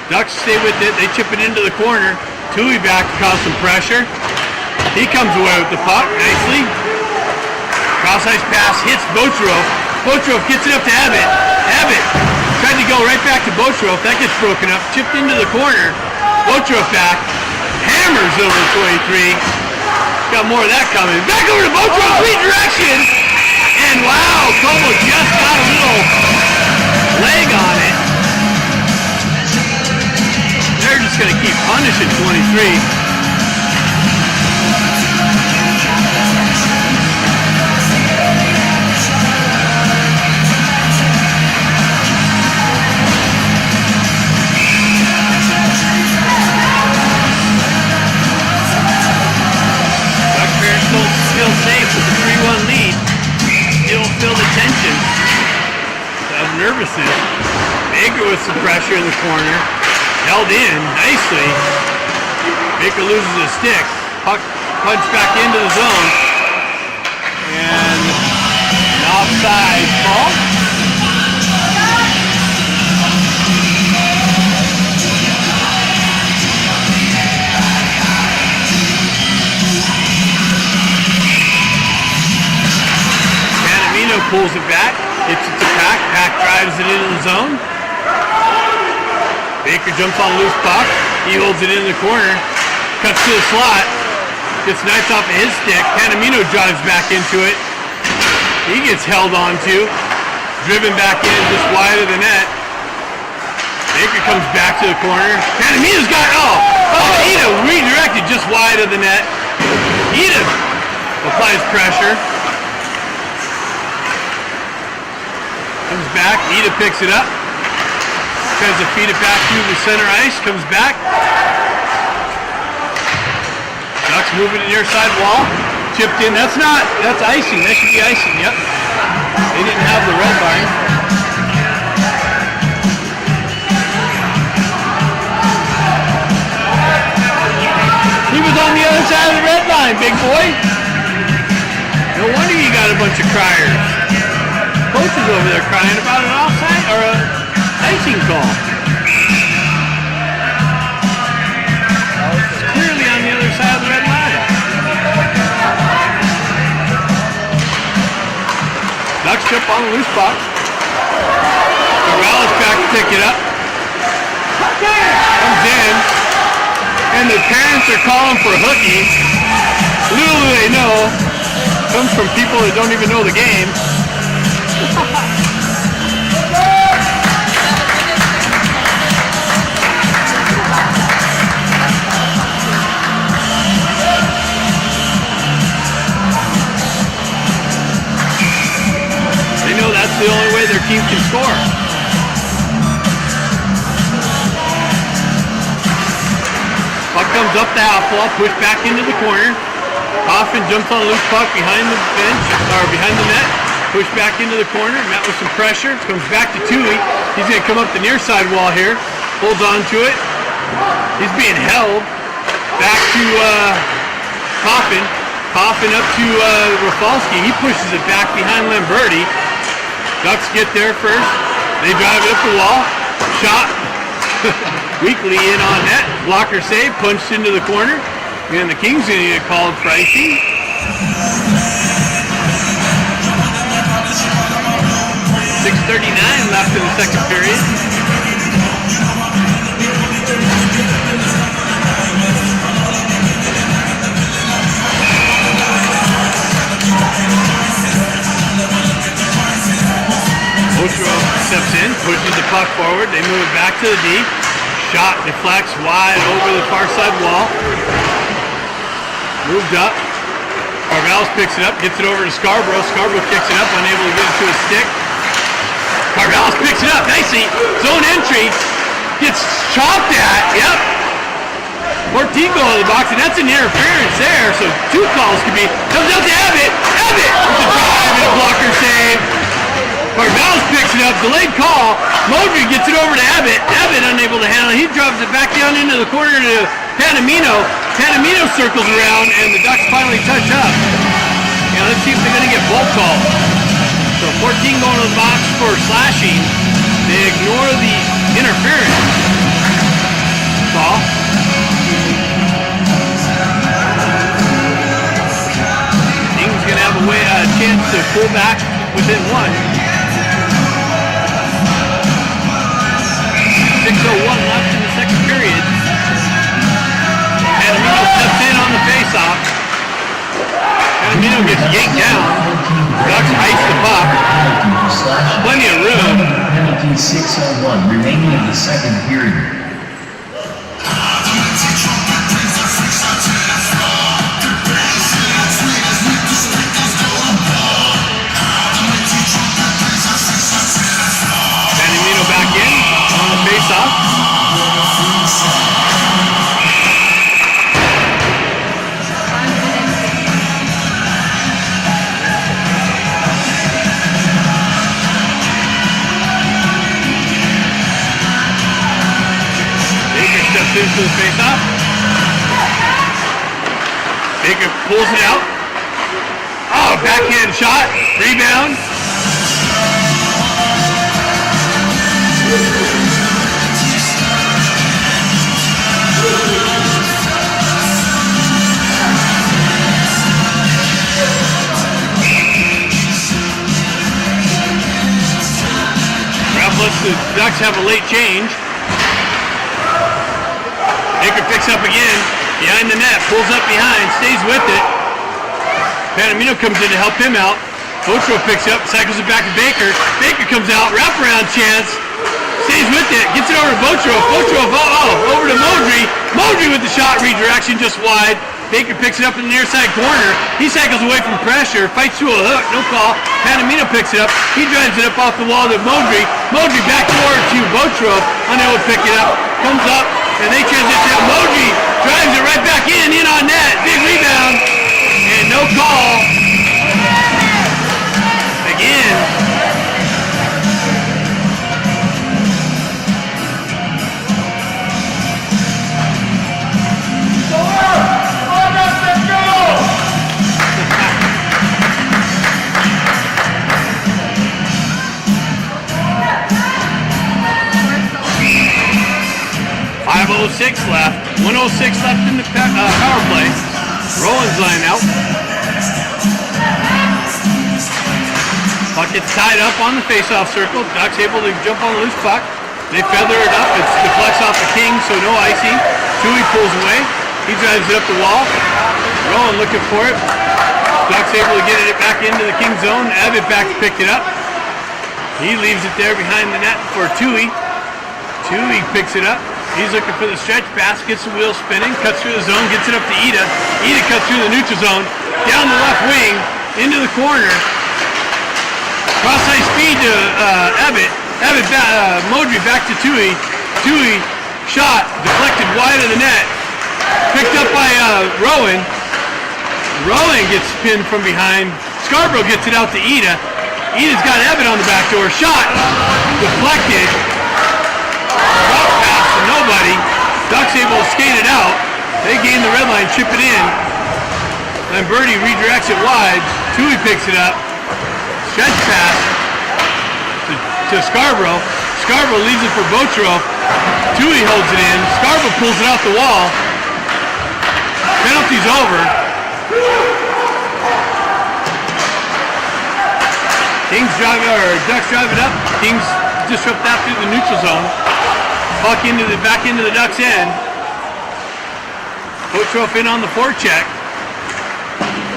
Ducks stay with it, they chip it into the corner. Tui back to cause some pressure. He comes away with the puck nicely. Cross-ice pass hits Botrov. Botrov gets it up to Abbott. Abbott tried to go right back to Botrov. That gets broken up. Chipped into the corner. Botrov back. Hammers over 23. Got more of that coming. Back over to Botrov. Redirection. And wow, Como just got a little leg on it. They're just going to keep punishing 23. Still safe with the 3-1 lead. Still feel the tension of nervousness. Baker with some pressure in the corner. Held in nicely. Baker loses his stick. Puck punched back into the zone. And an offside ball. Pulls it back, hits it to Pack. Pack drives it into the zone. Baker jumps on a loose puck. He holds it in the corner. Cuts to the slot. Gets knifed off of his stick. Panamino drives back into it. He gets held onto. Driven back in just wide of the net. Baker comes back to the corner. Panamino's got, Ida redirected just wide of the net. Ida applies pressure. Comes back, Ida picks it up. Tries to feed it back to the center ice, comes back. Ducks moving to the near side wall. Chipped in, that's icing, that should be icing, yep. They didn't have the red line. He was on the other side of the red line, big boy. No wonder you got a bunch of criers. Coach is over there crying about an offside or a icing call. It's clearly on the other side of the red line. Ducks chip on the loose puck. Corrales back to pick it up. Comes in. And the parents are calling for a hooky. Little do they know, comes from people that don't even know the game. They know that's the only way their team can score. Puck comes up the half wall, pushed back into the corner. Coffin jumps on a loose puck behind the bench, or behind the net. Pushed back into the corner, met with some pressure. Comes back to Tui. He's going to come up the near side wall here. Holds on to it. He's being held. Back to Coffin. Coffin up to Rafalski. He pushes it back behind Lamberti. Ducks get there first. They drive it up the wall. Shot. Weakly in on net. Blocker save. Punched into the corner. And the Kings going to get called for icing. 6:39 left in the second period. steps in, pushes the puck forward. They move it back to the D. Shot deflects wide over the far side wall. Moved up. Carvalho picks it up, gets it over to Scarborough. Scarborough kicks it up, unable to get it to his stick. Carvalho picks it up nicely. Zone entry. Gets chopped at. Yep. 14 goal in the box, and that's an interference there. So 2 calls could be. Comes out to Abbott. Abbott with the drive and a blocker save. Carvalho picks it up. Delayed call. Modry gets it over to Abbott. Abbott unable to handle it. He drops it back down into the corner to Panamino. Panamino circles around, and the Ducks finally touch up. Now let's see if they're going to get both called. So 14 going to the box for slashing. They ignore the interference call. King's going to have a chance to pull back within 1. 6:01 left in the second period. Panamino steps in on the face-off. Panamino gets yanked down. Ducks ice the puck. Plenty of room. Penalty 6:01 remaining in the second period. Panamino back in on the face-off. Into the face-off. Baker pulls it out. Oh, backhand shot. Rebound. Ref lets the Ducks have a late change. Baker picks up again, behind the net, pulls up behind, stays with it. Panamino comes in to help him out. Botro picks it up, cycles it back to Baker. Baker comes out, wraparound chance, stays with it, gets it over to Botro. Botro, over to Modry. Modry with the shot redirection just wide. Baker picks it up in the near side corner. He cycles away from pressure, fights through a hook, no call. Panamino picks it up. He drives it up off the wall to Modry. Modry back door to Botro, unable to pick it up. Comes up, and they transition. Modry drives it right back in on net. Big rebound, and no call. Again. .506 left. 106 left in the power play. Rollins line out. Puck gets tied up on the face-off circle. Ducks able to jump on the loose puck. They feather it up. It deflects off the King, so no icing. Tui pulls away. He drives it up the wall. Rollins looking for it. Ducks able to get it back into the King zone. Abbott back to pick it up. He leaves it there behind the net for Tui. Tui picks it up. He's looking for the stretch pass, gets the wheel spinning, cuts through the zone, gets it up to Ida. Ida cuts through the neutral zone, down the left wing, into the corner. Cross-ice speed to Abbott. Abbott, Modry back to Tui. Tui, shot, deflected wide of the net. Picked up by Rowan. Rowan gets pinned from behind. Scarborough gets it out to Ida. Ida's got Abbott on the back door. Shot, deflected. Drop pass to nobody. Ducks able to skate it out. They gain the red line, chip it in. Lamberti redirects it wide. Tui picks it up. Stretch pass to Scarborough. Scarborough leaves it for Botro. Tui holds it in. Scarborough pulls it off the wall. Penalty's over. Ducks drive it up. Kings disrupt that through the neutral zone. Puck back into the Ducks' end. Botro in on the forecheck.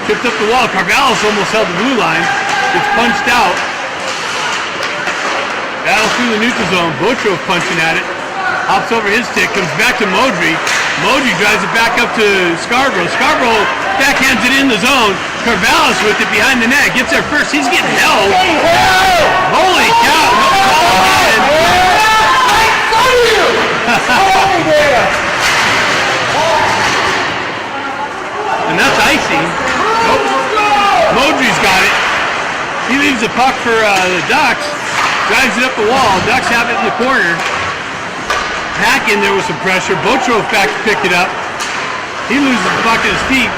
Tipped up the wall. Carvalho's almost held the blue line. Gets punched out. Battle through the neutral zone. Botrov punching at it. Hops over his stick. Comes back to Modry. Modry drives it back up to Scarborough. Scarborough backhands it in the zone. Carvallis with it behind the net. Gets there first. He's getting held. Holy cow. No call again. And that's icing. Nope. Modry's got it. He leaves the puck for the Ducks. Drives it up the wall. Ducks have it in the corner. Hack in there with some pressure. Botrov back to pick it up. He loses the puck at his feet.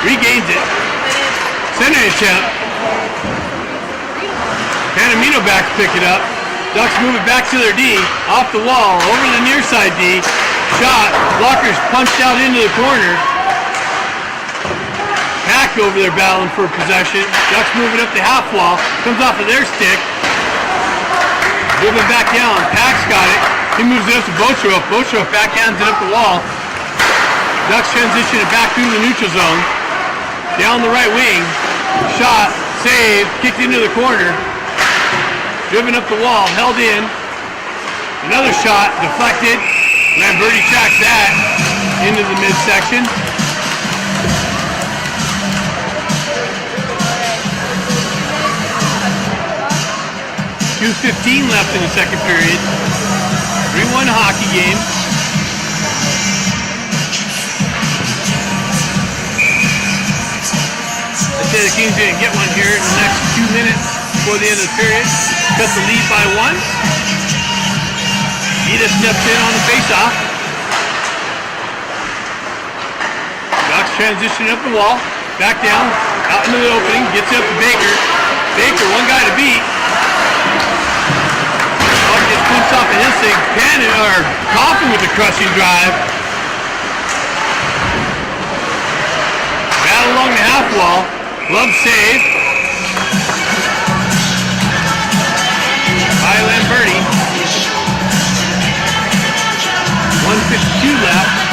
Regains it. Center attempt. Panamino back to pick it up. Ducks move it back to their D. Off the wall. Over the near side D. Shot. Blockers punched out into the corner. Hack over there battling for possession. Ducks moving up the half wall. Comes off of their stick. Moving back down. Pack's got it. He moves it up to Botrov. Botrov backhands it up the wall. Ducks transition it back through the neutral zone. Down the right wing. Shot. Save. Kicked into the corner. Driven up the wall. Held in. Another shot. Deflected. Lamberti tracks that into the midsection. 2:15 left in the second period. 3-1 hockey game. I'd say the Kings didn't get one here in the next 2 minutes before the end of the period. Cut the lead by 1. Ida steps in on the faceoff. Ducks transition up the wall. Back down. Out into the opening. Gets it up to Baker. Baker, one guy to beat. Gets punched off of his thing. Coffin with the crushing drive. Battle along the half wall. Glove save. By Lamberti. 1:52 left.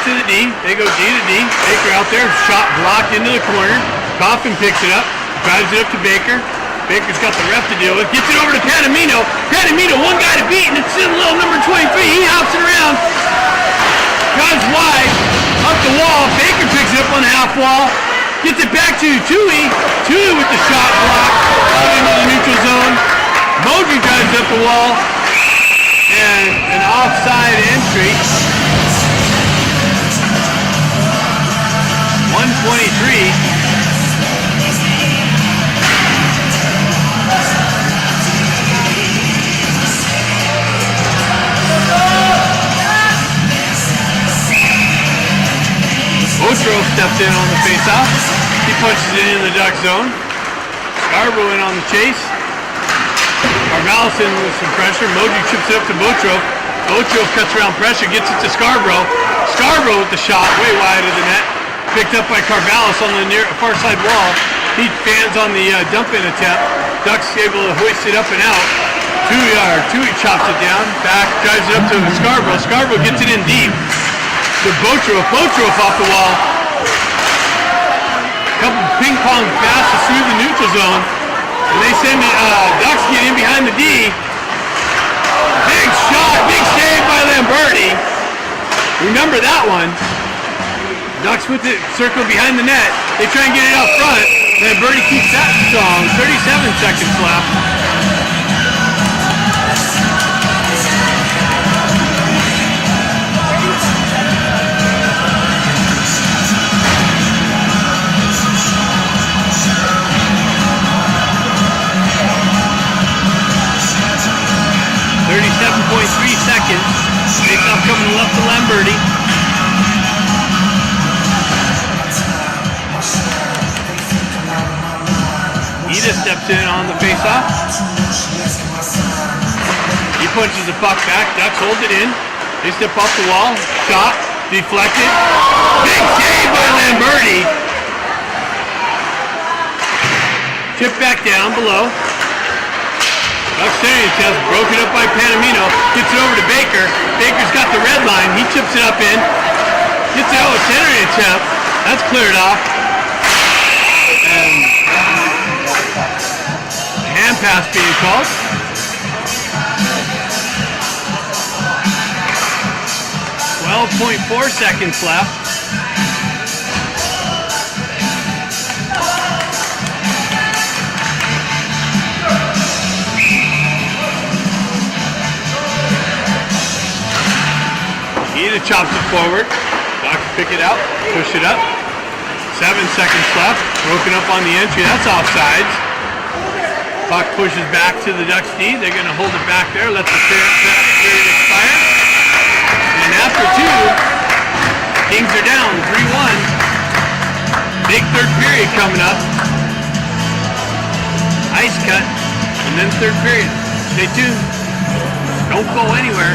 To the D, they go D to D. Baker out there, shot blocked into the corner. Coffin picks it up, drives it up to Baker. Baker's got the ref to deal with. Gets it over to Panamino. Panamino, one guy to beat, and it's in little number 23. He hops it around. Drives wide, up the wall. Baker picks it up on the half wall. Gets it back to Tui. Tui with the shot block. Out into the neutral zone. Modry drives up the wall. And an offside entry. 123. Botrov steps in on the faceoff. He punches it in the Duck zone. Scarborough in on the chase. Carvallis in with some pressure. Modry chips it up to Botrov. Botrov cuts around pressure, gets it to Scarborough. Scarborough with the shot, way wide of the net. Picked up by Carvallis on the far side wall. He fans on the dump-in attempt. Ducks able to hoist it up and out. Tui chops it down. Back, drives it up to Scarborough. Scarborough gets it in deep. To Botrov. Botrov off the wall. Couple ping pong passes through the neutral zone. And they send Ducks get in behind the D. Big shot, big save by Lamberti. Remember that one. Ducks with it circled behind the net. They try and get it out front. Lamberti keeps that strong. 37 seconds left. Face-off coming left to Lamberti. Ida steps in on the face-off. He punches the puck back. Ducks hold it in. They step off the wall. Shot. Deflected. Big save by Lamberti. Chip back down below. Ducks center test broken up by Panamino. Gets it over to Baker. Baker's got the red line. He chips it up in. Gets it over center attempt. That's cleared off. And hand pass being called. .4 seconds left. Eda chops it forward. Ducks pick it out, push it up. 7 seconds left. Broken up on the entry. That's offsides. Puck pushes back to the Ducks D. They're going to hold it back there. Let the period expire. And after 2, Kings are down 3-1. Big third period coming up. Ice cut. And then third period. Stay tuned. Don't go anywhere.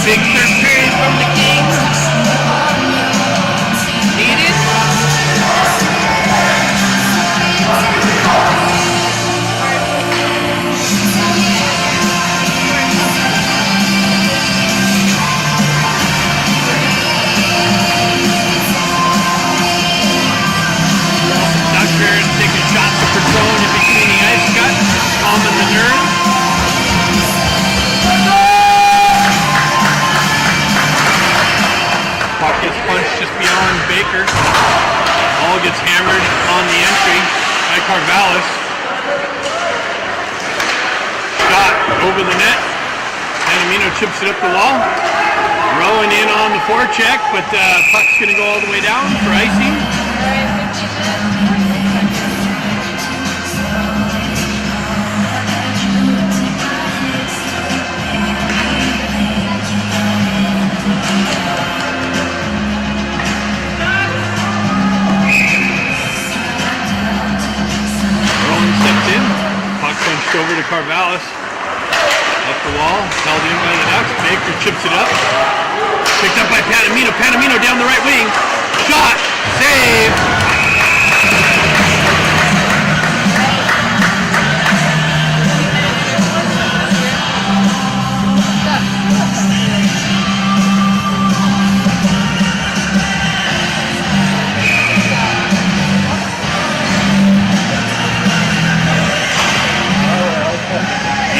Big third period from the Kings. Needed. Ducker taking shots of Patron in between the ice cut, calming the nerves. Puck gets punched just beyond Baker. Ball gets hammered on the entry by Carvallis. Shot over the net. Panamino chips it up the wall. Rowan in on the forecheck, but puck's going to go all the way down for icing. Punched over to Carvallis. Up the wall, held in by the Ducks. Baker chips it up. Picked up by Panamino. Panamino down the right wing. Shot! Save!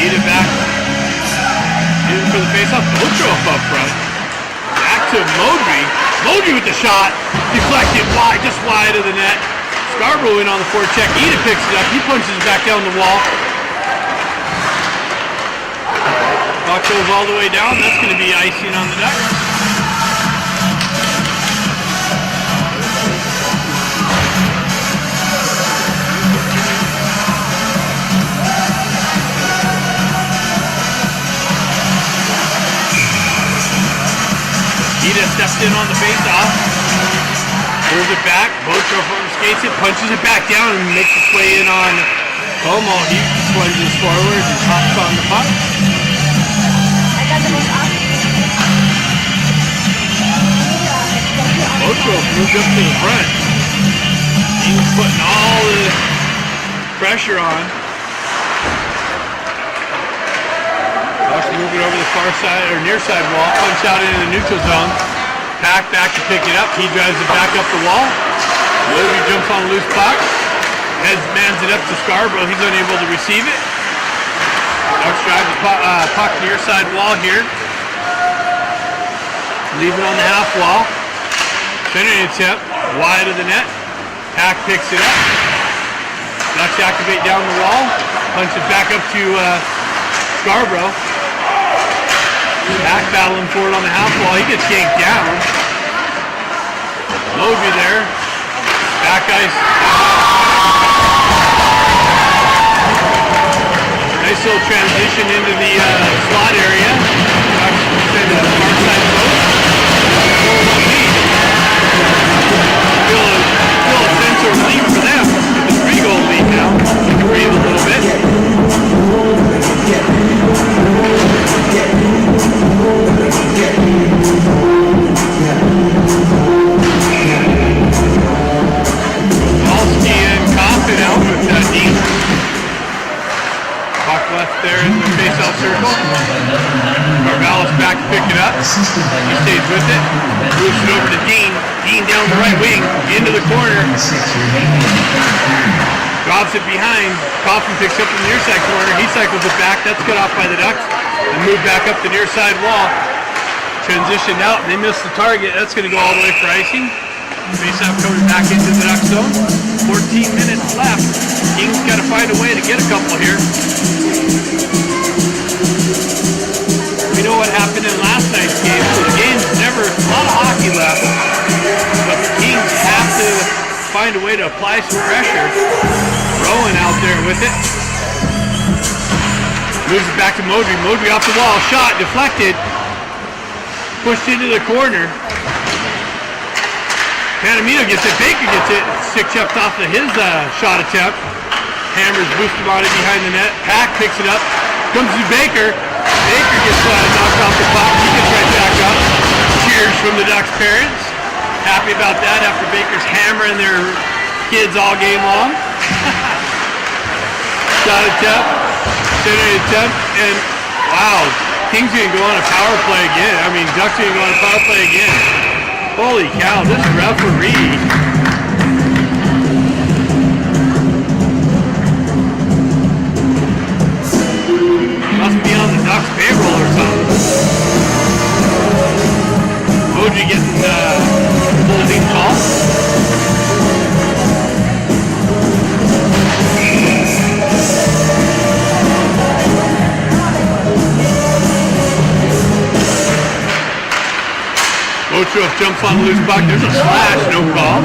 Eat it back. In for the face-off. Ochoa up front. Back to Modry. Modry with the shot. Deflected wide, just wide of the net. Scarborough in on the forecheck. Eda picks it up. He punches it back down the wall. Puck goes all the way down. That's going to be icing on the Ducks. Eda steps in on the face-off, pulls it back, Bocho skates it, punches it back down, and makes its way in on Como. He plunges forward and hops on the puck. Bocho moved up to the front. He's putting all the pressure on. Bucks moving over the far side or near side wall, punch out into the neutral zone. Pack back to pick it up. He drives it back up the wall. Logie jumps on a loose puck. Mans it up to Scarborough. He's unable to receive it. Ducks drive the puck near side wall here. Leave it on the half wall. Centering attempt wide of the net. Pack picks it up. Ducks activate down the wall. Punch it back up to Scarborough. Back battling for it on the half wall. He gets yanked down. Logie there. Back ice. Nice little transition into the slot area. Send it to the far side post. 4-1 lead. Feel a sense of relief for them. It's a 3-goal lead now. Breathe a little bit. Yeah. assisted by He stays with it. Moves it over to Dean. Dean down the right wing, into the corner. 6 remaining in the third period. Drops it behind. Coffin picks up in the near side corner. He cycles it back. That's cut off by the Ducks. And moved back up the near side wall. Transitioned out. They missed the target. That's going to go all the way for icing. Face-off coming back into the Duck zone. 14 minutes left. Kings got to find a way to get a couple here. We know what happened in last night's game. So the game's never a lot of hockey left. But the Kings have to find a way to apply some pressure. Rowan out there with it. Moves it back to Modry. Modry off the wall. Shot. Deflected. Pushed into the corner. Panamino gets it. Baker gets it. Stick checked off of his shot attempt. Hammers boosted on it behind the net. Pack picks it up. Comes to Baker. Baker gets knocked off the puck. He gets right back up. Cheers from the Ducks parents. Happy about that after Baker's hammering their kids all game long. Shot attempt. Center attempt. And wow. Kings gonna go on a power play again. I mean, Ducks gonna go on a power play again. Holy cow, this referee. Must be on the Ducks payroll or something. Modry getting holding call. Ochoa jumps on the loose puck. There's a slash, no call.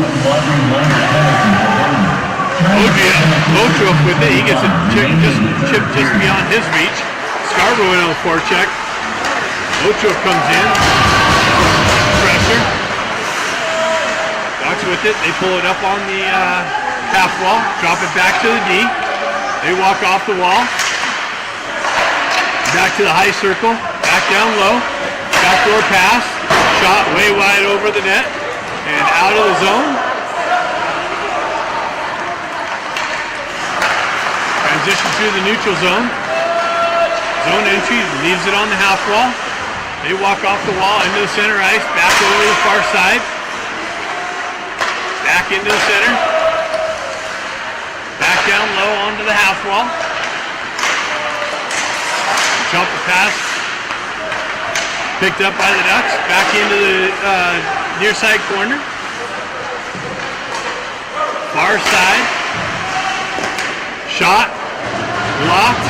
Ochoa with it. He gets it chipped just beyond his reach. Scarborough in on the forecheck. Ochoa comes in. Pressure. Ducks with it. They pull it up on the half wall. Drop it back to the D. They walk off the wall. Back to the high circle. Back down low. Backdoor pass. Shot way wide over the net and out of the zone. Transition through the neutral zone. Zone entry, leaves it on the half wall. They walk off the wall into the center ice, back over to the far side. Back into the center. Back down low onto the half wall. Jump the pass. Picked up by the Ducks, back into the near side corner. Far side. Shot. Blocked.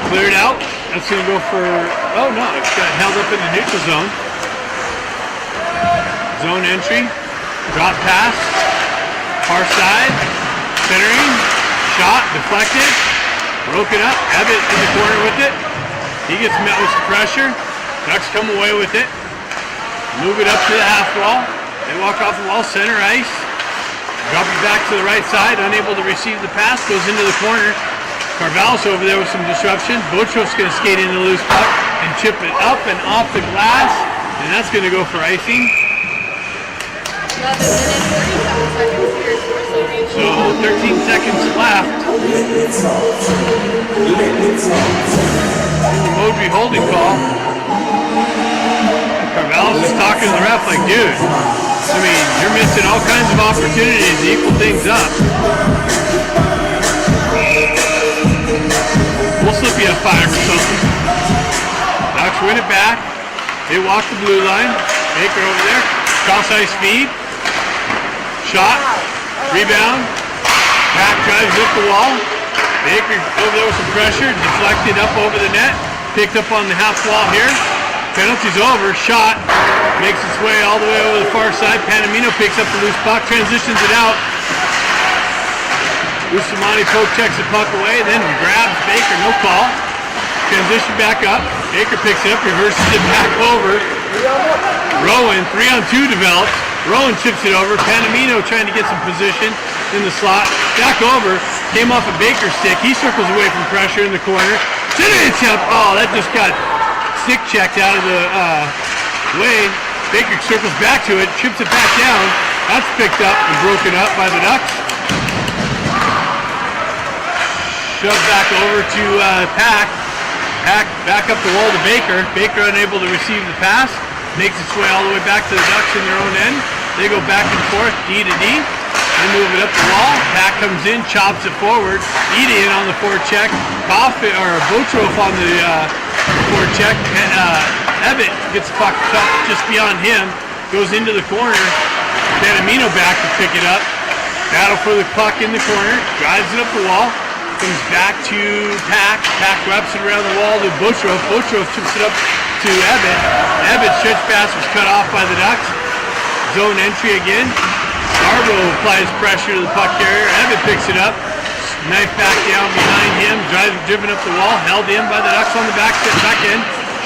Cleared out. That's going to go for, oh no, it got held up in the neutral zone. Zone entry. Drop pass. Far side. Centering. Shot. Deflected. Broken up. Ebbett in the corner with it. He gets met with some pressure. Ducks come away with it. Move it up to the half wall. They walk off the wall, center ice. Drop it back to the right side, unable to receive the pass, goes into the corner. Carvalho's over there with some disruption. Bochof's going to skate into the loose puck and chip it up and off the glass, and that's going to go for icing. 11 minutes, 37 seconds here. So 13 seconds left. Modry holding call. Carvalho's is talking to the ref like, dude, I mean, you're missing all kinds of opportunities to equal things up. We'll slip you a 5 or something. Ducks win it back. They walk the blue line. Baker over there. Cross ice feed. Shot. Rebound. Pack drives up the wall. Baker over there with some pressure. Deflected up over the net. Picked up on the half wall here. Penalty's over. Shot. Makes its way all the way over the far side. Panamino picks up the loose puck. Transitions it out. Ustamani poke checks the puck away. Then grabs Baker. No call. Transition back up. Baker picks it up. Reverses it back over. Rowan. 3-on-2 develops. Rowan chips it over. Panamino trying to get some position in the slot. Back over. Came off a Baker stick. He circles away from pressure in the corner. Center attempt. Oh, that just got stick checked out of the way. Baker circles back to it, chips it back down. That's picked up and broken up by the Ducks. Shoved back over to Pack. Back up the wall to Baker. Baker unable to receive the pass. Makes its way all the way back to the Ducks in their own end. They go back and forth, D to D. They move it up the wall. Pack comes in, chops it forward. Eda in on the forecheck. Botrov on the forecheck. Ebbett gets the puck just beyond him. Goes into the corner. Bantamino back to pick it up. Battle for the puck in the corner. Drives it up the wall. Comes back to Pack. Pack wraps it around the wall to Botrov. Botrov chips it up to Ebbett. Ebbett's stretch pass was cut off by the Ducks. Zone entry again. Scarborough applies pressure to the puck carrier. Ebbett picks it up. Knife back down behind him. Driven up the wall. Held in by the Ducks on the back end.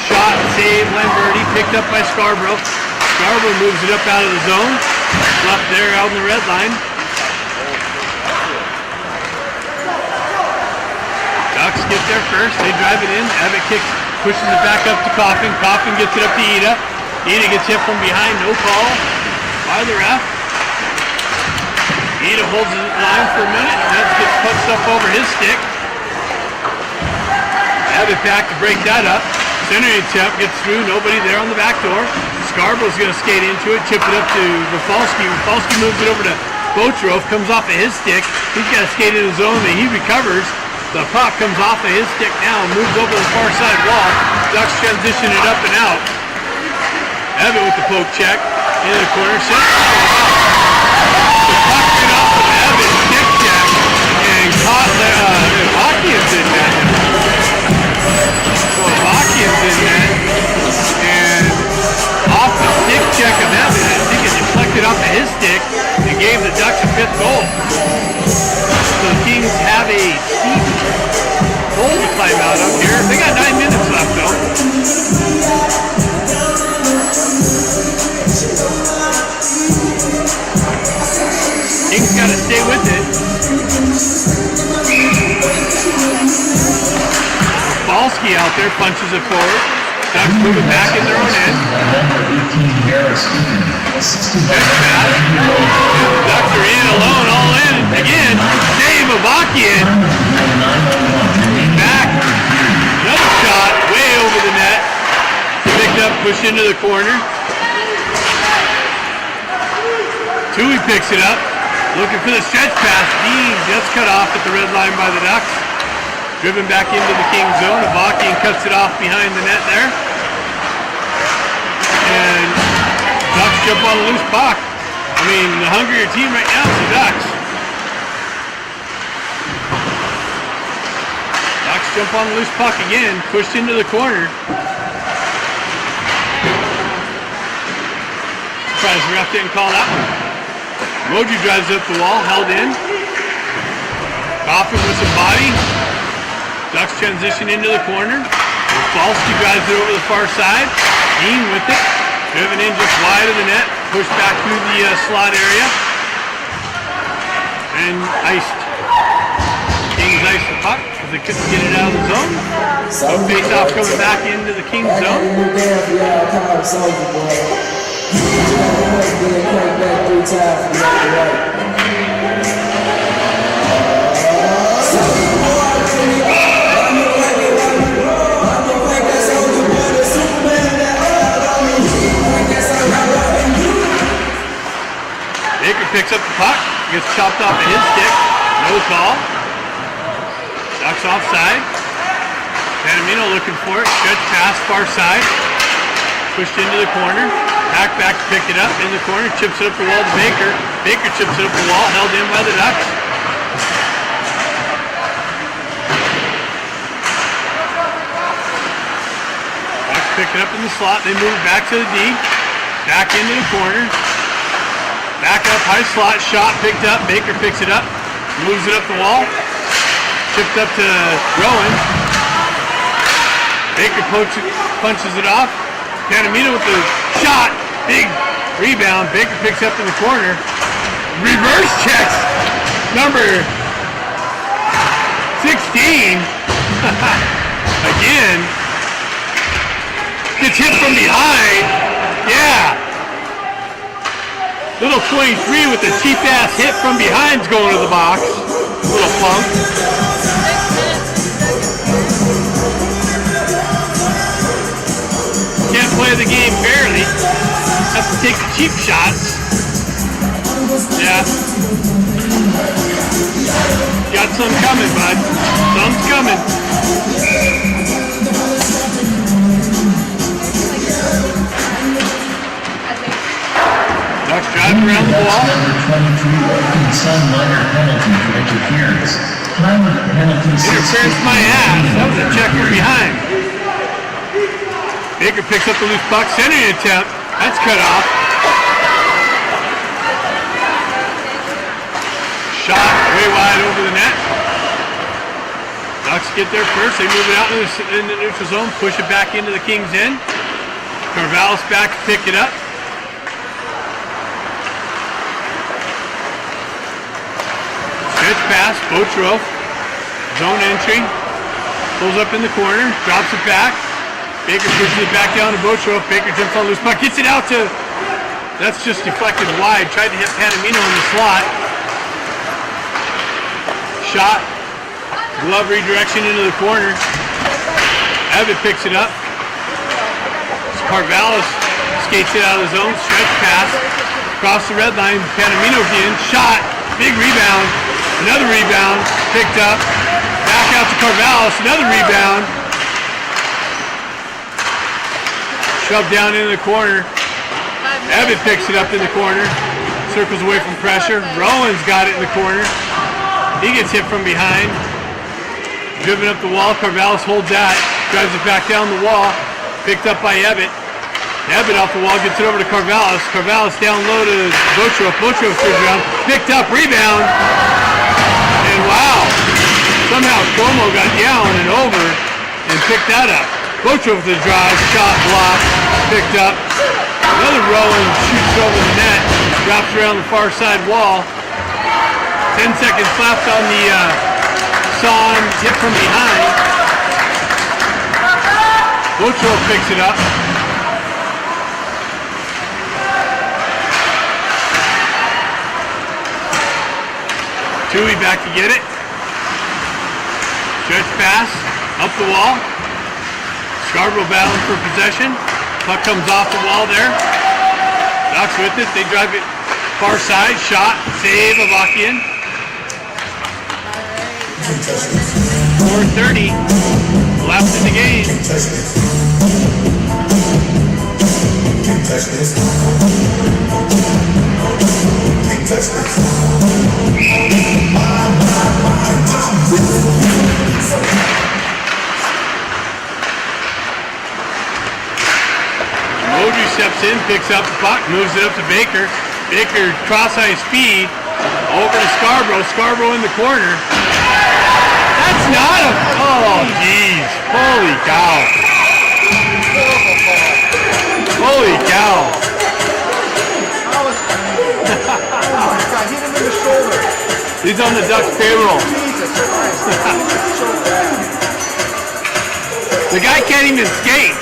Shot, save, Lamberti. Picked up by Scarborough. Scarborough moves it up out of the zone. Left there out on the red line. Ducks get there first. They drive it in. Ebbett kicks, pushes it back up to Coffin. Coffin gets it up to Eda. Eda gets hit from behind. No call by the ref. Eda holds the line for a minute. Then gets punched up over his stick. Ebbett back to break that up. Centering attempt gets through. Nobody there on the back door. Scarborough's going to skate into it. Chip it up to Rafalski. Rafalski moves it over to Botrov. Comes off of his stick. He's got to skate in the zone. That he recovers. The puck comes off of his stick now and moves over the far side wall. Ducks transition it up and out. Ebbett with the poke check into the corner. The puck went off of Ebbett's stick check and caught Vakian's in that. So Vakian's in that. And off the stick check of Ebbett, I think it deflected off of his stick and gave the Ducks a 5th goal. So the Kings have a steep goal to climb out up here. They got 9 minutes left though. Kings got to stay with it. Balski out there punches it forward. Ducks moving back in their own end. Ducks are in alone, all in again. Dave Avakian. Back. Another shot way over the net. Picked up, pushed into the corner. Tui picks it up. Looking for the stretch pass. Dean just cut off at the red line by the Ducks. Driven back into the King zone. Avakian cuts it off behind the net there. And Ducks jump on a loose puck. I mean, the hungrier team right now is the Ducks. Ducks jump on the loose puck again. Pushed into the corner. Surprised the ref didn't call that one. Moji drives up the wall, held in. Coffin with some body. Ducks transition into the corner. Falsky drives it over the far side. Dean with it. Driven in just wide of the net. Pushed back through the slot area. And iced. Kings iced the puck because they couldn't get it out of the zone. So face off coming back into the Kings zone. Baker picks up the puck, gets chopped off of his stick, no call. Ducks offside. Bantamino looking for it, stretch pass far side. Pushed into the corner. Back to pick it up in the corner, chips it up the wall to Baker. Baker chips it up the wall, held in by the Ducks. Ducks pick it up in the slot, they move back to the D. Back into the corner. Back up, high slot, shot picked up. Baker picks it up, moves it up the wall. Chipped up to Rowan. Baker punches it off. Bantamino with the shot. Big rebound. Baker picks up in the corner. Reverse checks. Number 16. Again. Gets hit from behind. Yeah. Little 23 with the cheap ass hit from behind's going to the box. Little punk. play the game fairly. Have to take the cheap shots. Yeah. Got some coming, bud. Some's coming. Ducks driving around the wall. Number 23, Open Sun minor penalty for interference. Time of the penalty. Interference my ass. That was a check from behind. Baker picks up the loose puck. Centering attempt. That's cut off. Shot way wide over the net. Ducks get there first. They move it out in the neutral zone. Push it back into the Kings' end. Carvalho's back to pick it up. Stretch pass. Botro. Zone entry. Pulls up in the corner. Drops it back. Baker pushes it back down to Botro. Baker jumps on loose puck. Gets it out to... That's just deflected wide. Tried to hit Panamino in the slot. Shot. Glove redirection into the corner. Abbott picks it up. Carvalho skates it out of the zone. Stretch pass. Across the red line. Panamino again. Shot. Big rebound. Another rebound. Picked up. Back out to Carvalho. Another rebound. Shoved down into the corner. Abbott picks it up in the corner. Circles away from pressure. Rowan's got it in the corner. He gets hit from behind. Driven up the wall. Carvalho holds that. Drives it back down the wall. Picked up by Abbott. Abbott off the wall. Gets it over to Carvalho. Carvalho's down low to Botro. Botro third round. Picked up. Rebound. And wow. Somehow Cuomo got down and over and picked that up. Botro with the drive. Shot blocked. Picked up. Another Rowan shoots over the net. Drops around the far side wall. 10 seconds left on the Son hit from behind. Botro picks it up. Tui back to get it. Stretch pass. Up the wall. Scarborough battling for possession. Puck comes off the wall there. Ducks with it. They drive it far side. Shot. Save of Akian. 4:30 left in the game. Moji steps in, picks up the puck, moves it up to Baker. Baker cross-ice speed over to Scarborough. Scarborough in the corner. That's not a... Oh, jeez. Holy cow. Holy cow. Oh my God, hit him in the shoulder. He's on the Ducks payroll. Jesus Christ. So bad. The guy can't even skate.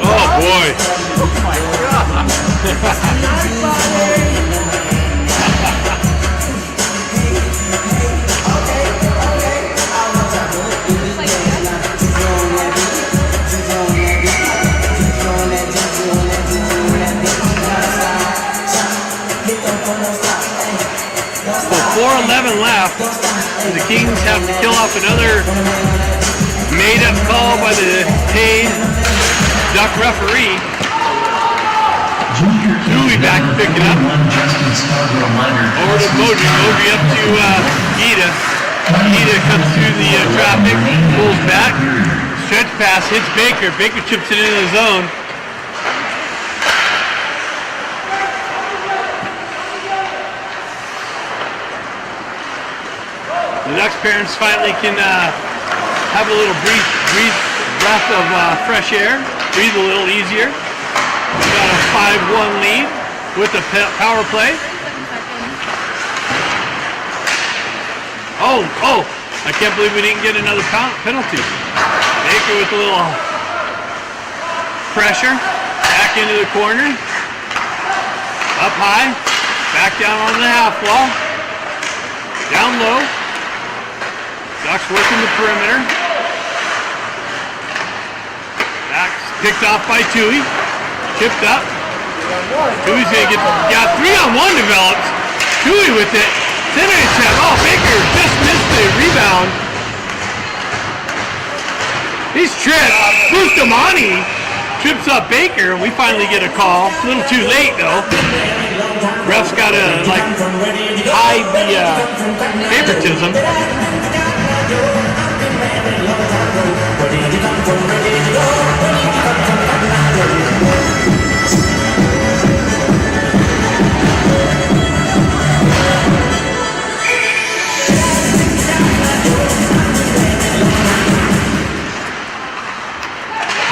Oh boy. Oh my God. So 4:11 left. The Kings have to kill off another made-up call by the paid Duck referee. Dewey back to pick it up. Over to Moji. Moji up to Gita. Gita comes through the traffic, pulls back. Stretch pass, hits Baker. Baker chips it into the zone. The Ducks parents finally can have a little breath of fresh air, breathe a little easier. We got a 5-1 lead with the power play. Oh, I can't believe we didn't get another penalty. Baker with a little pressure, back into the corner, up high, back down on the half wall. Down low. Ducks working the perimeter. Back picked off by Tui. Tipped up. Tui's gonna get, got 3-on-1 developed. Tui with it. Center check. Oh, Baker just missed the rebound. He's tripped. Bustamante trips up Baker. We finally get a call. A little too late though. Ref's gotta like hide the favoritism.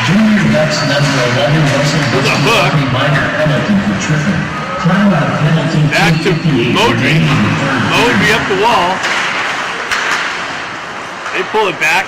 Junior Ducks number 11 Russell There's a hook. minor penalty for tripping. Timeout penalty. Back to 2:58 Modry. remaining in the third Modry period. up the wall. They pull it back.